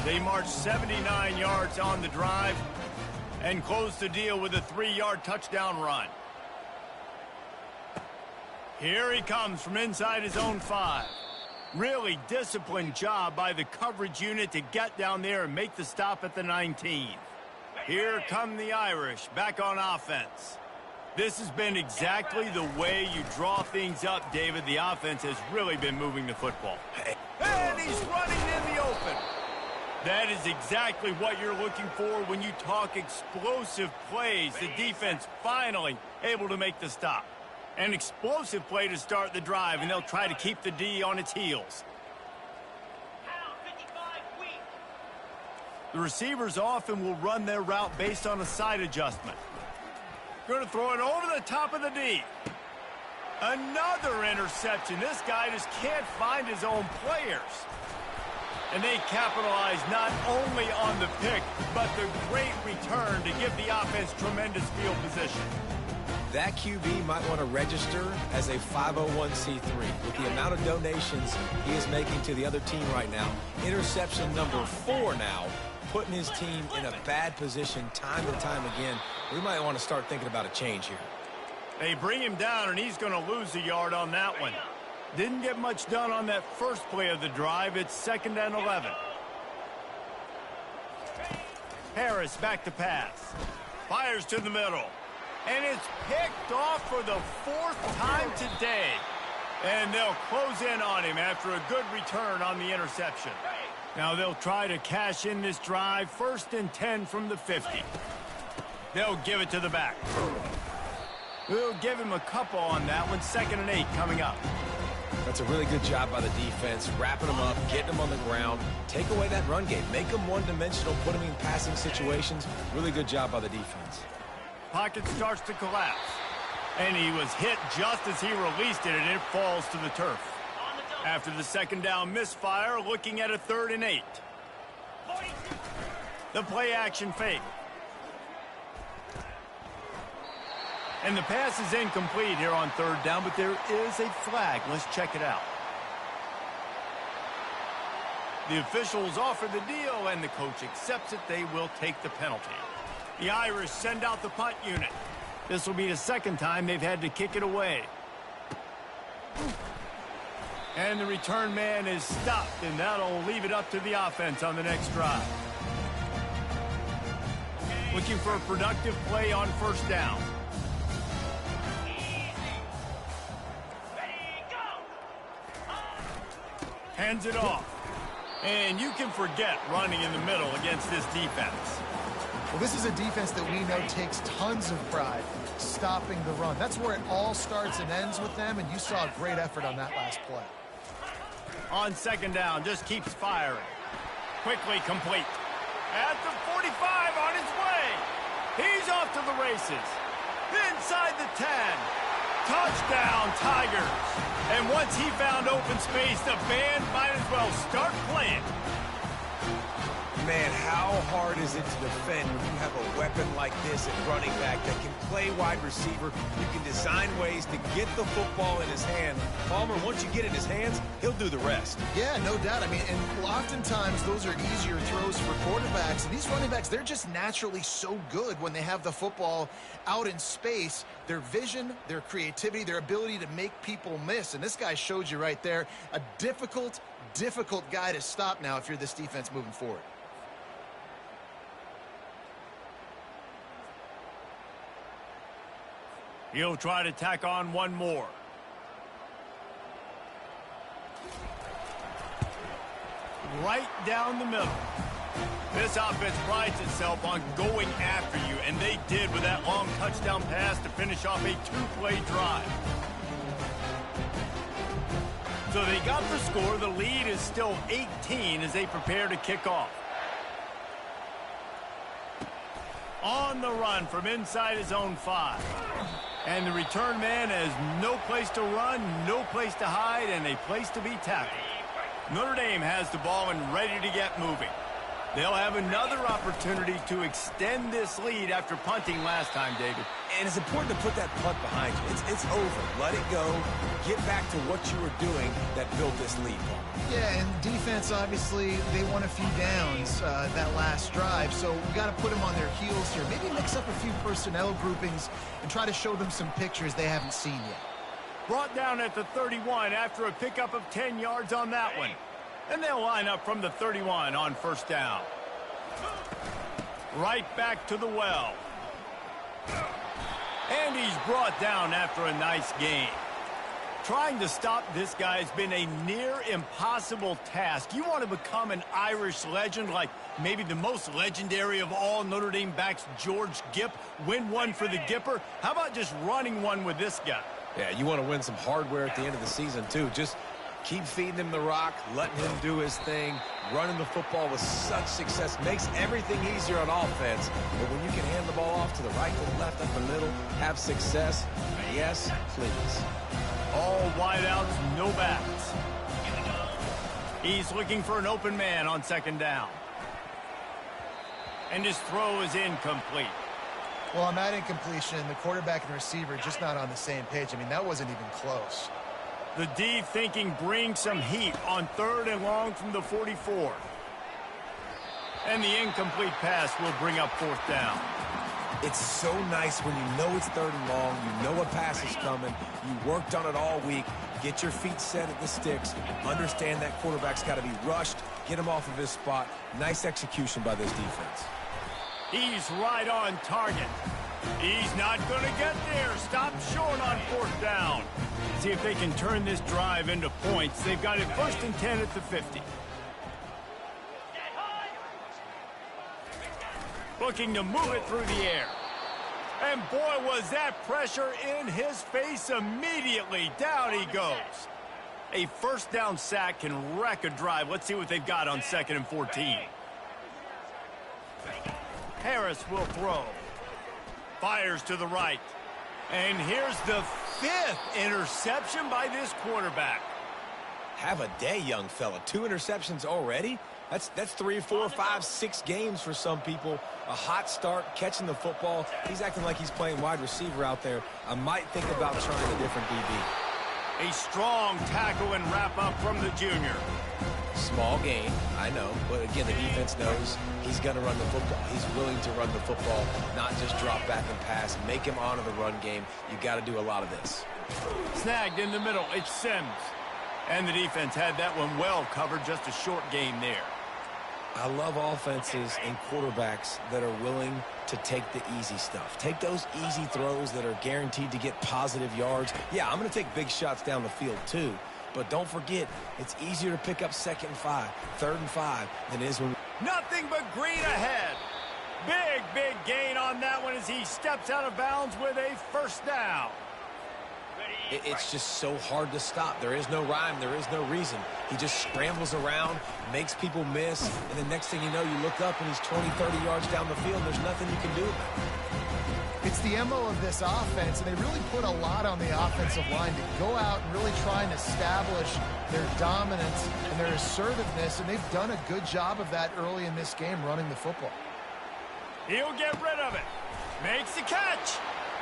They marched 79 yards on the drive and closed the deal with a 3-yard touchdown run. Here he comes from inside his own 5. Really disciplined job by the coverage unit to get down there and make the stop at the 19. Here come the Irish back on offense. This has been exactly the way you draw things up, David. The offense has really been moving the football. And he's running in the open. That is exactly what you're looking for when you talk explosive plays. The defense finally able to make the stop. An explosive play to start the drive, and they'll try to keep the D on its heels. The receivers often will run their route based on a side adjustment. Going to throw it over the top of the D. Another interception. This guy just can't find his own players. And they capitalize not only on the pick, but the great return to give the offense tremendous field position. That QB might want to register as a 501c3 with the amount of donations he is making to the other team right now. Interception number 4 now, putting his team in a bad position time and time again. We might want to start thinking about a change here. They bring him down, and he's going to lose a yard on that one. Didn't get much done on that first play of the drive. It's 2nd and 11. Harris back to pass. Fires to the middle. And it's picked off for the 4th time today. And they'll close in on him after a good return on the interception. Now they'll try to cash in this drive. 1st and 10 from the 50. They'll give it to the back. We'll give him a couple on that one. 2nd and 8 coming up. That's a really good job by the defense, wrapping them up, getting them on the ground. Take away that run game. Make them one-dimensional, put them in passing situations. Really good job by the defense. Pocket starts to collapse. And he was hit just as he released it, and it falls to the turf. After the 2nd down misfire, looking at a 3rd and 8. The play action fake. And the pass is incomplete here on 3rd down, but there is a flag. Let's check it out. The officials offer the deal, and the coach accepts it. They will take the penalty. The Irish send out the punt unit. This will be the 2nd time they've had to kick it away. And the return man is stopped, and that'll leave it up to the offense on the next drive. Looking for a productive play on 1st down. Hands it off. And you can forget running in the middle against this defense. Well, this is a defense that we know takes tons of pride stopping the run. That's where it all starts and ends with them, and you saw a great effort on that last play. On 2nd down, just keeps firing. Quickly complete. At the 45 on his way. He's off to the races. Inside the 10. Touchdown, Tigers. And once he found open space, the band might as well start playing. Man, how hard is it to defend when you have a weapon like this at running back that can play wide receiver? You can design ways to get the football in his hand. Palmer, once you get it in his hands, he'll do the rest. Yeah, no doubt. I mean, and oftentimes those are easier throws for quarterbacks. And these running backs, they're just naturally so good when they have the football out in space. Their vision, their creativity, their ability to make people miss. And this guy showed you right there, a difficult guy to stop now if you're this defense moving forward. He'll try to tack on one more. Right down the middle. This offense prides itself on going after you, and they did with that long touchdown pass to finish off a 2-play drive. So they got the score. The lead is still 18 as they prepare to kick off. On the run from inside his own 5. And the return man has no place to run, no place to hide, and a place to be tackled. Notre Dame has the ball and ready to get moving. They'll have another opportunity to extend this lead after punting last time, David. And it's important to put that punt behind you. It's over. Let it go. Get back to what you were doing that built this lead. Yeah, and defense, obviously, they won a few downs that last drive, so we got to put them on their heels here. Maybe mix up a few personnel groupings and try to show them some pictures they haven't seen yet. Brought down at the 31 after a pickup of 10 yards on that one. And they'll line up from the 31 on 1st down. Right back to the well. And he's brought down after a nice gain. Trying to stop this guy has been a near impossible task. You want to become an Irish legend, like maybe the most legendary of all Notre Dame backs, George Gipp, win one for the Gipper. How about just running one with this guy? Yeah, you want to win some hardware at the end of the season, too. Just keep feeding him the rock, letting him do his thing, running the football with such success. Makes everything easier on offense. But when you can hand the ball off to the right, to the left, up the middle, have success, yes, please. All wideouts, no backs. He's looking for an open man on second down. And his throw is incomplete. Well, on that incompletion, the quarterback and receiver just not on the same page. I mean, that wasn't even close. The D thinking brings some heat on 3rd and long from the 44. And the incomplete pass will bring up 4th down. It's so nice when you know it's 3rd and long, you know a pass is coming, you worked on it all week, get your feet set at the sticks, understand that quarterback's got to be rushed, get him off of his spot. Nice execution by this defense. He's right on target. He's not going to get there. Stop short on 4th down. See if they can turn this drive into points. They've got it 1st and 10 at the 50. Looking to move it through the air. And boy, was that pressure in his face immediately. Down he goes. A 1st down sack can wreck a drive. Let's see what they've got on 2nd and 14. Harris will throw. Fires to the right. And here's the 5th interception by this quarterback. Have a day, young fella. 2 interceptions already? That's 3, 4, 5, 6 games for some people. A hot start, catching the football. He's acting like he's playing wide receiver out there. I might think about trying a different DB. A strong tackle and wrap up from the junior. Small gain, I know. But again, the defense knows he's going to run the football. He's willing to run the football, not just drop back and pass. Make him honor the run game. You got to do a lot of this. Snagged in the middle. It's Sims. And the defense had that one well covered. Just a short gain there. I love offenses and quarterbacks that are willing to take the easy stuff. Take those easy throws that are guaranteed to get positive yards. Yeah, I'm going to take big shots down the field too. But don't forget, it's easier to pick up 2nd and 5, 3rd and 5 than it is when... Nothing but green ahead. Big gain on that one as he steps out of bounds with a 1st down. It's just so hard to stop. There is no rhyme. There is no reason. He just scrambles around, makes people miss, and the next thing you know, you look up and he's 20, 30 yards down the field. There's nothing you can do about it. It's the MO of this offense, and they really put a lot on the offensive line to go out and really try and establish their dominance and their assertiveness, and they've done a good job of that early in this game running the football. He'll get rid of it. Makes the catch.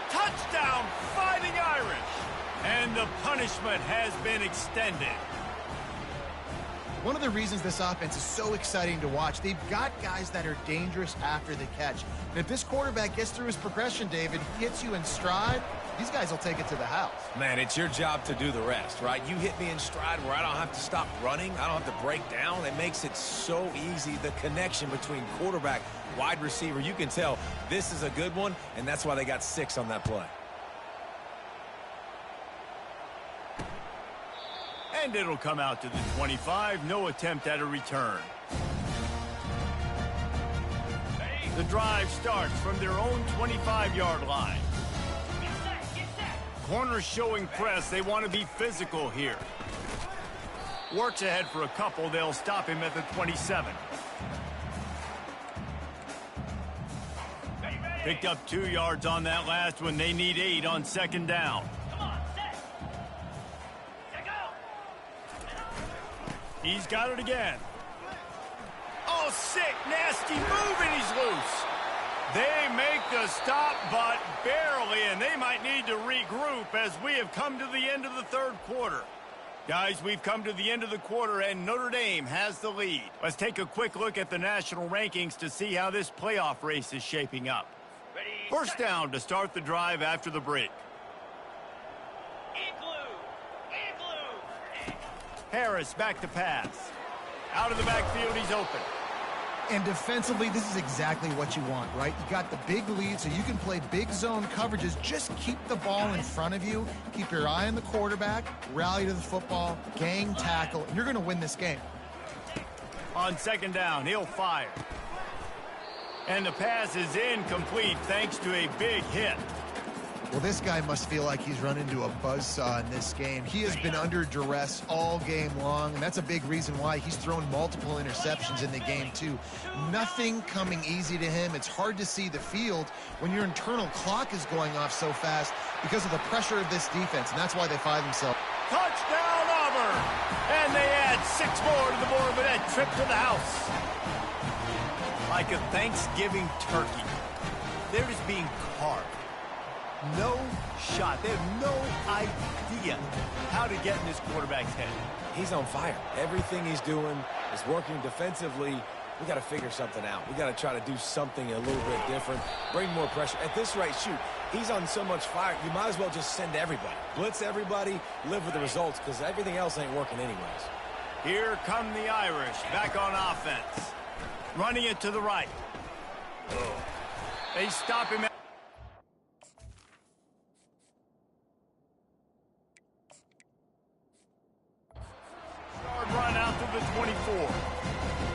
Touchdown, Fighting Irish. And the punishment has been extended. One of the reasons this offense is so exciting to watch, they've got guys that are dangerous after the catch. And if this quarterback gets through his progression, David, he hits you in stride, these guys will take it to the house. Man, it's your job to do the rest, right? You hit me in stride where I don't have to stop running. I don't have to break down. It makes it so easy, the connection between quarterback, wide receiver. You can tell this is a good one, and that's why they got 6 on that play. And it'll come out to the 25. No attempt at a return. The drive starts from their own 25-yard line. Corners showing press. They want to be physical here. Works ahead for a couple. They'll stop him at the 27. Picked up 2 yards on that last one. They need 8 on 2nd down. He's got it again. Oh, sick, nasty move, and he's loose. They make the stop, but barely, and they might need to regroup as we have come to the end of the 3rd quarter. Guys, we've come to the end of the quarter, and Notre Dame has the lead. Let's take a quick look at the national rankings to see how this playoff race is shaping up. 1st down to start the drive after the break. Harris back to pass. Out of the backfield, he's open. And defensively, this is exactly what you want, right? You got the big lead, so you can play big zone coverages. Just keep the ball in front of you. Keep your eye on the quarterback. Rally to the football. Gang tackle. And you're going to win this game. On 2nd down, he'll fire. And the pass is incomplete thanks to a big hit. Well, this guy must feel like he's run into a buzzsaw in this game. He has been under duress all game long, and that's a big reason why he's thrown multiple interceptions in the game, too. Nothing coming easy to him. It's hard to see the field when your internal clock is going off so fast because of the pressure of this defense, and that's why they find themselves. Touchdown, Auburn! And they add Six more to the board with that trip to the house. Like a Thanksgiving turkey, they're just being carved. No shot. They have no idea how to get in this quarterback's head. He's on fire. Everything he's doing is working defensively. We got to figure something out. We got to try to do something a little bit different, bring more pressure. At this rate, shoot, he's on so much fire, you might as well just send everybody. Blitz everybody, live with the results, because everything else ain't working anyways. Here come the Irish, back on offense. Running it to the right. They stop him. Run out to the 24.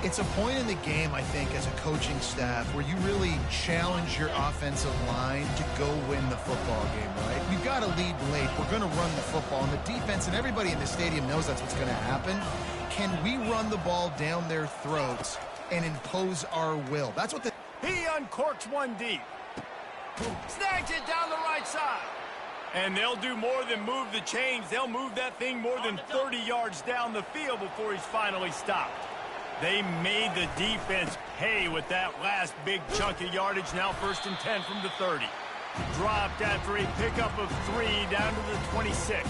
It's a point in the game, I think, as a coaching staff where you really challenge your offensive line to go win the football game, right? We've got to lead late. We're going to run the football. And the defense and everybody in the stadium knows that's what's going to happen. Can we run the ball down their throats and impose our will? That's what the... He uncorks one deep. Snags it down the right side. And they'll do more than move the chains. They'll move that thing more than 30 yards down the field before he's finally stopped. They made the defense pay with that last big chunk of yardage. Now 1st and 10 from the 30. Dropped after a pickup of 3 down to the 26.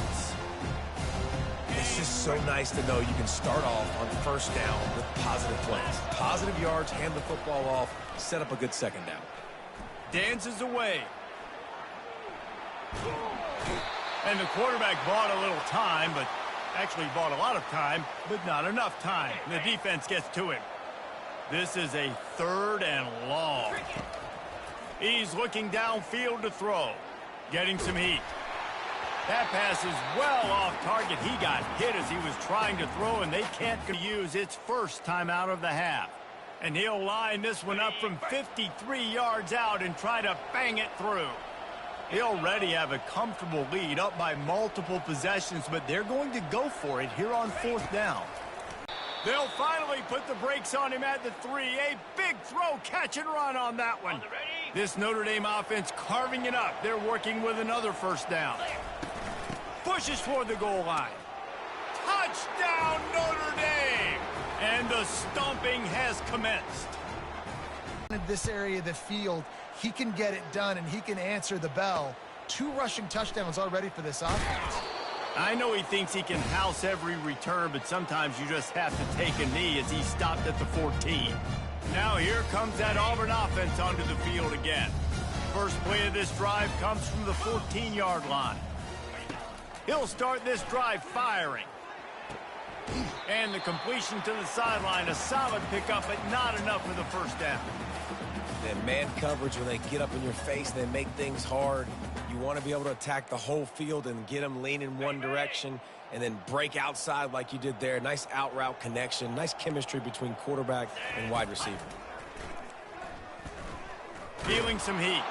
It's just so nice to know you can start off on first down with positive plays. Positive yards, hand the football off, set up a good second down. Dances away. And the quarterback bought a little time, but actually bought a lot of time, but not enough time. The defense gets to him. This is a 3rd and long. He's looking downfield to throw. Getting some heat. That pass is well off target. He got hit as he was trying to throw, and they can't use its first time out of the half. And he'll line this one up from 53 yards out and try to bang it through. They already have a comfortable lead up by multiple possessions, but they're going to go for it here on 4th down. They'll finally put the brakes on him at the 3. A big throw, catch and run on that one. This Notre Dame offense carving it up. They're working with another 1st down. Pushes for the goal line. Touchdown, Notre Dame! And the stomping has commenced. In this area of the field, he can get it done, and he can answer the bell. 2 rushing touchdowns already for this offense. I know he thinks he can house every return, but sometimes you just have to take a knee as he stopped at the 14. Now here comes that Auburn offense onto the field again. First play of this drive comes from the 14-yard line. He'll start this drive firing. And the completion to the sideline, a solid pickup, but not enough for the 1st down. That man coverage, when they get up in your face, they make things hard. You want to be able to attack the whole field and get them leaning one direction and then break outside like you did there. Nice out route connection, nice chemistry between quarterback and wide receiver. Feeling some heat.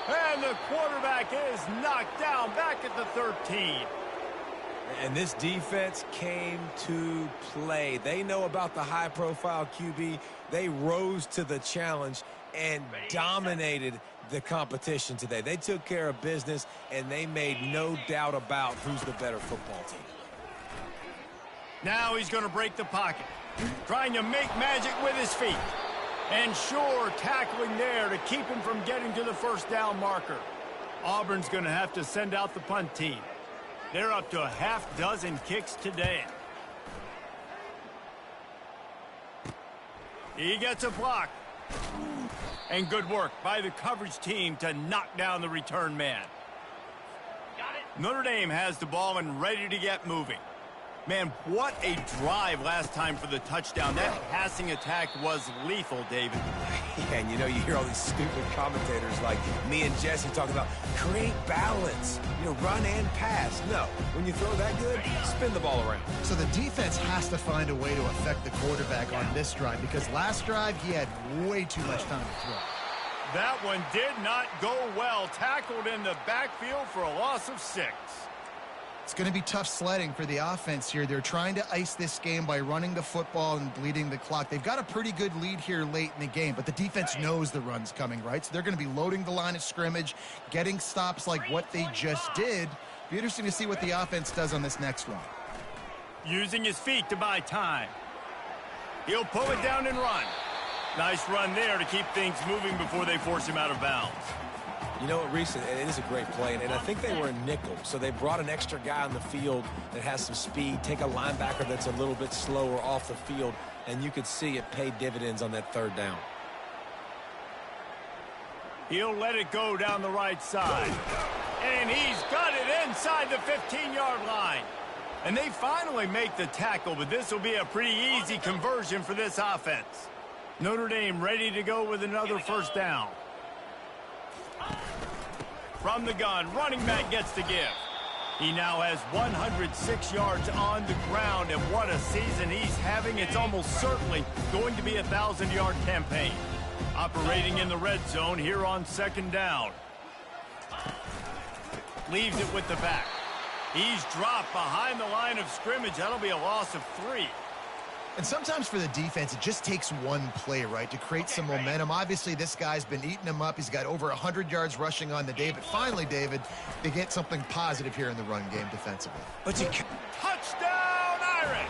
And the quarterback is knocked down back at the 13. And this defense came to play. They know about the high-profile QB. They rose to the challenge and dominated the competition today. They took care of business, and they made no doubt about who's the better football team. Now he's going to break the pocket, trying to make magic with his feet. And sure, tackling there to keep him from getting to the 1st down marker. Auburn's going to have to send out the punt team. They're up to a half dozen kicks today. He gets a block. And good work by the coverage team to knock down the return man. Notre Dame has the ball and ready to get moving. Man, what a drive last time for the touchdown. That passing attack was lethal, David. Yeah, and you know, you hear all these stupid commentators like me and Jesse talking about create balance, you know, run and pass. No, when you throw that good, spin the ball around. So the defense has to find a way to affect the quarterback on this drive, because last drive he had way too much time to throw. That one did not go well. Tackled in the backfield for a loss of 6. It's going to be tough sledding for the offense here. They're trying to ice this game by running the football and bleeding the clock. They've got a pretty good lead here late in the game, but the defense knows the run's coming, right? So they're going to be loading the line of scrimmage, getting stops like what they just did. Be interesting to see what the offense does on this next one. using his feet to buy time. He'll pull it down and run. Nice run there to keep things moving before they force him out of bounds. You know what, Reese, it is a great play, and I think they were a nickel, so they brought an extra guy on the field that has some speed, take a linebacker that's a little bit slower off the field, and you could see it paid dividends on that third down. He'll let it go down the right side. And he's got it inside the 15-yard line. And they finally make the tackle, but this will be a pretty easy conversion for this offense. Notre Dame ready to go with another first down. From the gun, running back gets the give. He now has 106 yards on the ground, and what a season he's having. It's almost certainly going to be a 1,000-yard campaign. Operating in the red zone here on second down. Leaves it with the back. He's dropped behind the line of scrimmage. That'll be a loss of 3. And sometimes for the defense, it just takes one play, right, to create some momentum. Obviously, this guy's been eating them up. He's got over 100 yards rushing on the day. But finally, David, they get something positive here in the run game defensively. But you Touchdown, Irish!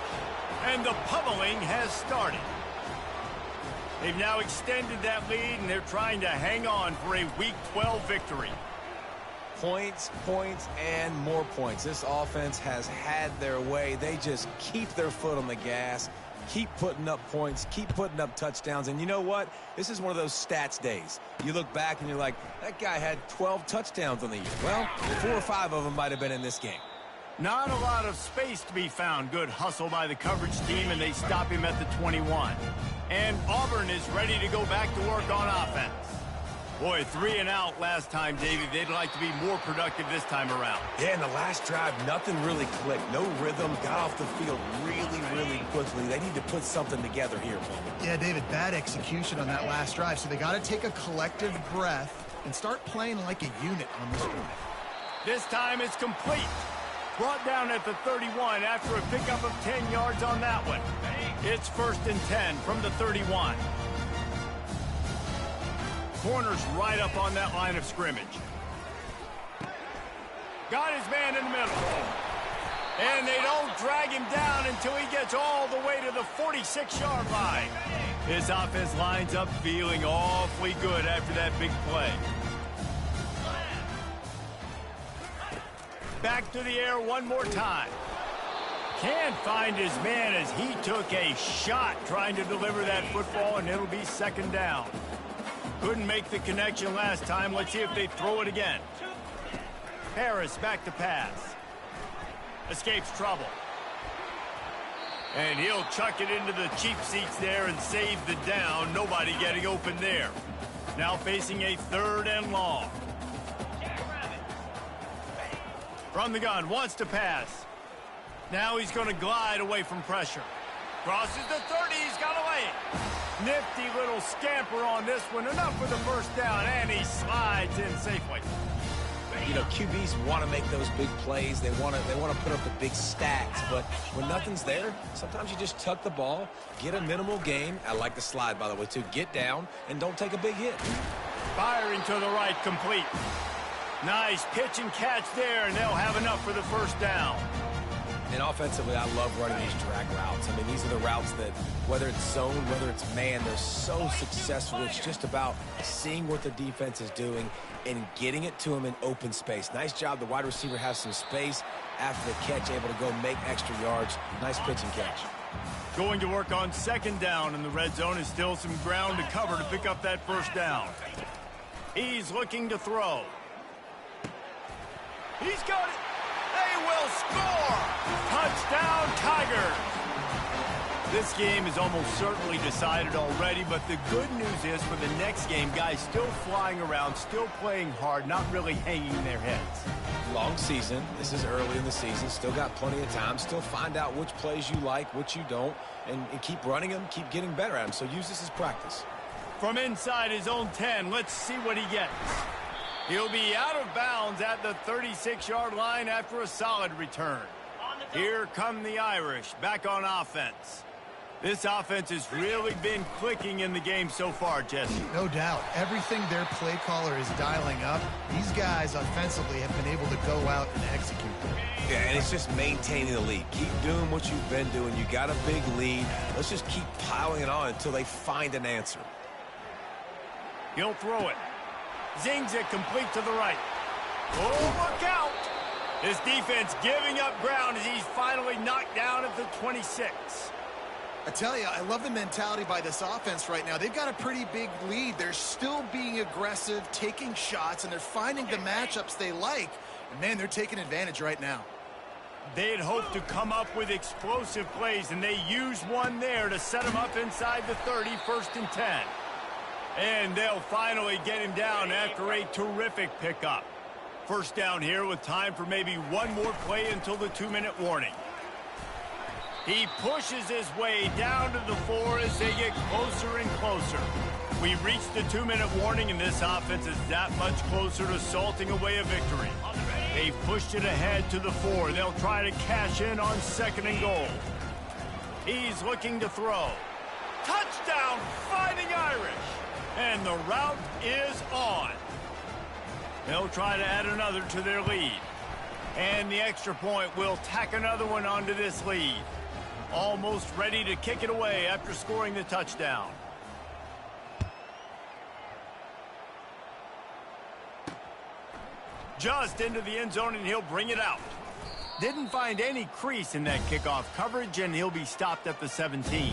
And the pummeling has started. They've now extended that lead, and they're trying to hang on for a Week 12 victory. Points, points, and more points. This offense has had their way. They just keep their foot on the gas, keep putting up points, keep putting up touchdowns. And you know what? This is one of those stats days. You look back and you're like, that guy had 12 touchdowns on the year. Well, 4 or 5 of them might have been in this game. Not a lot of space to be found. Good hustle by the coverage team, and they stop him at the 21. And Auburn is ready to go back to work on offense. Boy, 3 and out last time, Davey. They'd like to be more productive this time around. Yeah, in the last drive, nothing really clicked. No rhythm, got off the field really quickly. They need to put something together here, Bowman. Yeah, David, bad execution on that last drive. So they got to take a collective breath and start playing like a unit on this drive. This time it's complete. Brought down at the 31 after a pickup of 10 yards on that one. It's 1st and 10 from the 31. Corner's right up on that line of scrimmage. Got his man in the middle. And they don't drag him down until he gets all the way to the 46-yard line. His offense lines up feeling awfully good after that big play. Back to the air one more time. Can't find his man as he took a shot trying to deliver that football, and it'll be 2nd down. Couldn't make the connection last time. Let's see if they throw it again. Harris back to pass. Escapes trouble. And he'll chuck it into the cheap seats there and save the down. Nobody getting open there. Now facing a 3rd and long. From the gun, wants to pass. Now he's going to glide away from pressure. Crosses the 30, he's got away. Nifty little scamper on this one. Enough for the first down, and he slides in safely. You know, QBs want to make those big plays. They want to put up the big stacks. But when nothing's there, sometimes you just tuck the ball, get a minimal gain. I like the slide, by the way, too. Get down and don't take a big hit. Firing to the right, complete. Nice pitch and catch there, and they'll have enough for the first down. And offensively, I love running these drag routes. I mean, these are the routes that, whether it's zone, whether it's man, they're so successful. It's just about seeing what the defense is doing and getting it to them in open space. Nice job. The wide receiver has some space after the catch, able to go make extra yards. Nice pitch and catch. Going to work on 2nd down, and the red zone is still some ground to cover to pick up that first down. He's looking to throw. He's got it. They will score! Touchdown, Tigers! This game is almost certainly decided already, but the good news is for the next game, guys still flying around, still playing hard, not really hanging their heads. Long season. This is early in the season. Still got plenty of time. Still find out which plays you like, which you don't, and keep running them, keep getting better at them. So use this as practice. From inside his own 10, let's see what he gets. He'll be out of bounds at the 36-yard line after a solid return. Here come the Irish back on offense. This offense has really been clicking in the game so far, Jesse. No doubt. Everything their play caller is dialing up, these guys offensively have been able to go out and execute. Yeah, and it's just maintaining the lead. Keep doing what you've been doing. You got a big lead. Let's just keep piling it on until they find an answer. He'll throw it. Zings it complete to the right. Oh, look out! His defense giving up ground as he's finally knocked down at the 26. I tell you, I love the mentality by this offense right now. They've got a pretty big lead. They're still being aggressive, taking shots, and they're finding the matchups they like. And, man, they're taking advantage right now. They had hoped to come up with explosive plays, and they used one there to set him up inside the 30, 1st and 10. And they'll finally get him down after a terrific pickup. First down here with time for maybe one more play until the 2-minute warning. He pushes his way down to the 4 as they get closer and closer. We reached the 2-minute warning, and this offense is that much closer to salting away a victory. They've pushed it ahead to the 4. They'll try to cash in on 2nd and goal. He's looking to throw. Touchdown, Fighting Irish! And the route is on. They'll try to add another to their lead. And the extra point will tack another one onto this lead. Almost ready to kick it away after scoring the touchdown. Just into the end zone, and he'll bring it out. Didn't find any crease in that kickoff coverage, and he'll be stopped at the 17.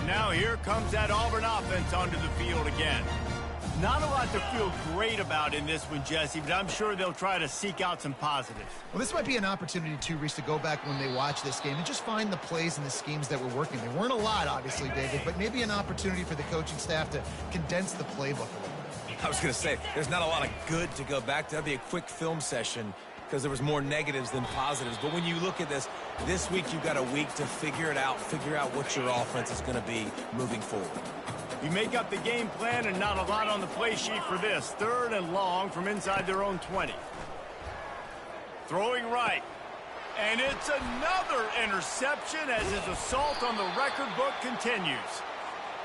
Now here comes that Auburn offense onto the field again. Not a lot to feel great about in this one, Jesse, but I'm sure they'll try to seek out some positives. Well, this might be an opportunity, too, Reese, to go back when they watch this game and just find the plays and the schemes that were working. There weren't a lot, obviously, David, but maybe an opportunity for the coaching staff to condense the playbook a little bit. I was going to say, there's not a lot of good to go back to. That'd be a quick film session because there was more negatives than positives. But when you look at this week you've got a week to figure it out, figure out what your offense is going to be moving forward. You make up the game plan and not a lot on the play sheet for this. 3rd and long from inside their own 20. Throwing right. And it's another interception as his assault on the record book continues.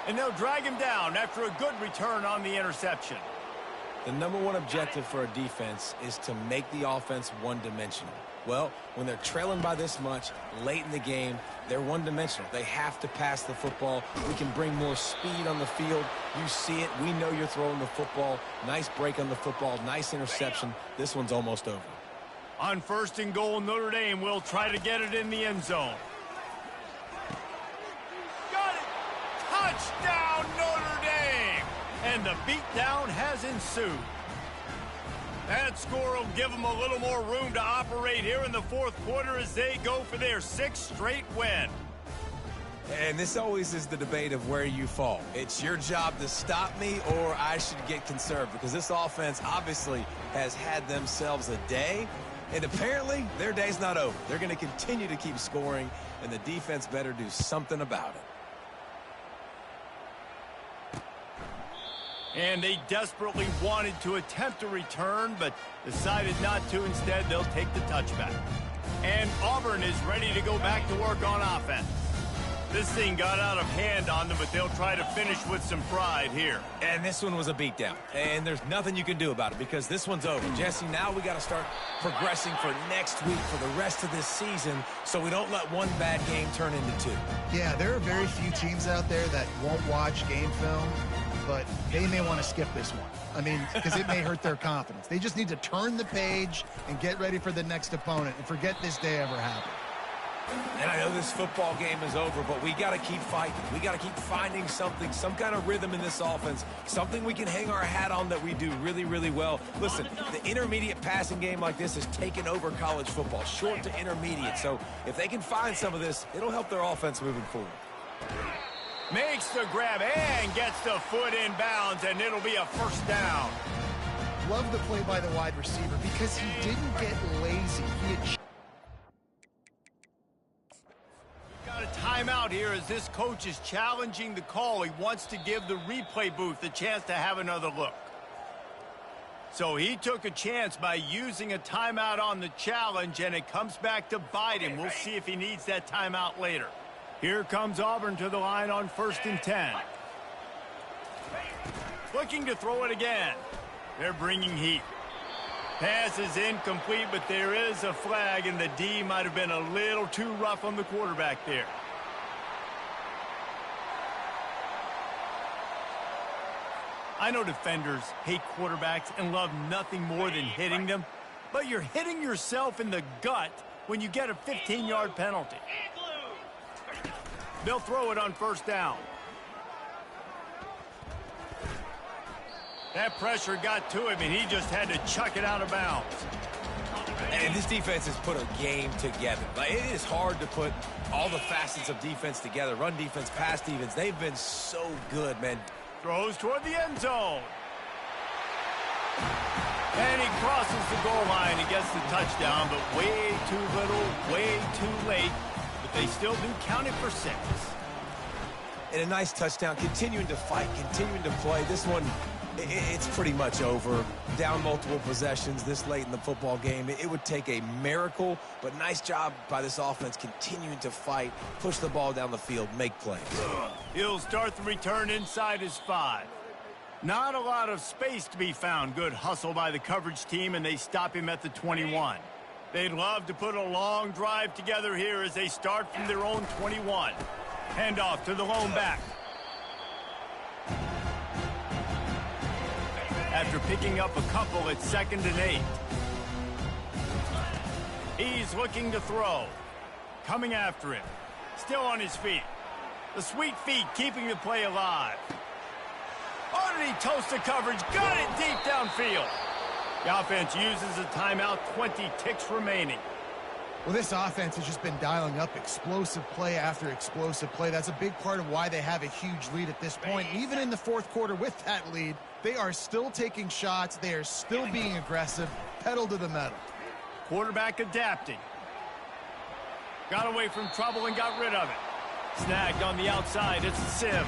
And they'll drag him down after a good return on the interception. The #1 objective for a defense is to make the offense one-dimensional. Well, when they're trailing by this much late in the game, they're one-dimensional. They have to pass the football. We can bring more speed on the field. You see it. We know you're throwing the football. Nice break on the football. Nice interception. This one's almost over. On 1st and goal, Notre Dame will try to get it in the end zone. Got it! Touchdown, Notre Dame! And the beatdown has ensued. That score will give them a little more room to operate here in the 4th quarter as they go for their 6th straight win. And this always is the debate of where you fall. It's your job to stop me or I should get conserved because this offense obviously has had themselves a day, and apparently their day's not over. They're going to continue to keep scoring, and the defense better do something about it. And they desperately wanted to attempt a return, but decided not to. Instead, they'll take the touchback. And Auburn is ready to go back to work on offense. This thing got out of hand on them, but they'll try to finish with some pride here. And this one was a beatdown. And there's nothing you can do about it because this one's over. Jesse, now we got to start progressing for next week for the rest of this season so we don't let one bad game turn into 2. Yeah, there are very few teams out there that won't watch game film, but they may want to skip this one. I mean, because it may hurt their confidence. They just need to turn the page and get ready for the next opponent and forget this day ever happened. And I know this football game is over, but we got to keep fighting. We got to keep finding something, some kind of rhythm in this offense, something we can hang our hat on that we do really, really well. Listen, the intermediate passing game like this has taken over college football, short to intermediate. So if they can find some of this, it'll help their offense moving forward. Makes the grab and gets the foot in bounds, and it'll be a 1st down. Love the play by the wide receiver because he didn't get lazy. He had got a timeout here as this coach is challenging the call. He wants to give the replay booth a chance to have another look. So he took a chance by using a timeout on the challenge, and it comes back to bite him. We'll see if he needs that timeout later. Here comes Auburn to the line on 1st and 10. Looking to throw it again. They're bringing heat. Pass is incomplete, but there is a flag, and the D might have been a little too rough on the quarterback there. I know defenders hate quarterbacks and love nothing more than hitting them, but you're hitting yourself in the gut when you get a 15-yard penalty. They'll throw it on 1st down. That pressure got to him, and he just had to chuck it out of bounds. And this defense has put a game together. Like, it is hard to put all the facets of defense together. Run defense, pass defense. They've been so good, man. Throws toward the end zone. And he crosses the goal line and gets the touchdown, but way too little, way too late. But they still do count it for 6. And a nice touchdown, continuing to fight, continuing to play. This one, it's pretty much over. Down multiple possessions this late in the football game. It would take a miracle, but nice job by this offense continuing to fight, push the ball down the field, make plays. He'll start the return inside his 5. Not a lot of space to be found. Good hustle by the coverage team, and they stop him at the 21. They'd love to put a long drive together here as they start from their own 21. Handoff to the lone back. After picking up a couple at 2nd and 8. He's looking to throw. Coming after him. Still on his feet. The sweet feet keeping the play alive. Oh, did he toast the coverage? Got it deep downfield. The offense uses a timeout, 20 ticks remaining. Well, this offense has just been dialing up explosive play after explosive play. That's a big part of why they have a huge lead at this point. Even in the 4th quarter with that lead, they are still taking shots. They are still being aggressive. Pedal to the metal. Quarterback adapting. Got away from trouble and got rid of it. Snagged on the outside. It's Sims.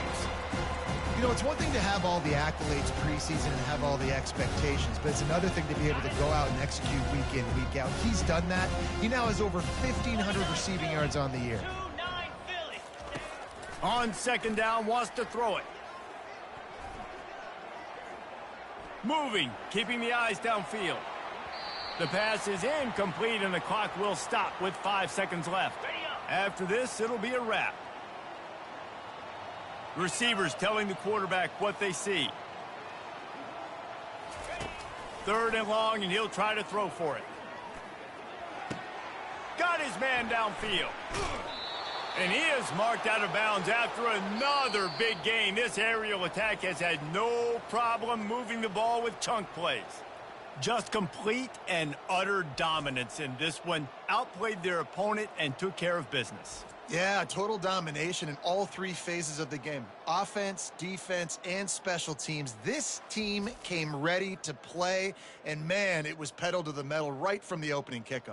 You know, it's one thing to have all the accolades preseason and have all the expectations, but it's another thing to be able to go out and execute week in, week out. He's done that. He now has over 1,500 receiving yards on the year. On 2nd down, wants to throw it. Moving, keeping the eyes downfield. The pass is incomplete, and the clock will stop with 5 seconds left. After this, it'll be a wrap. Receivers telling the quarterback what they see. 3rd and long, and he'll try to throw for it. Got his man downfield. And he is marked out of bounds after another big gain. This aerial attack has had no problem moving the ball with chunk plays. Just complete and utter dominance in this one. Outplayed their opponent and took care of business. Yeah, total domination in all 3 phases of the game. Offense, defense, and special teams. This team came ready to play, and man, it was pedal to the metal right from the opening kickoff.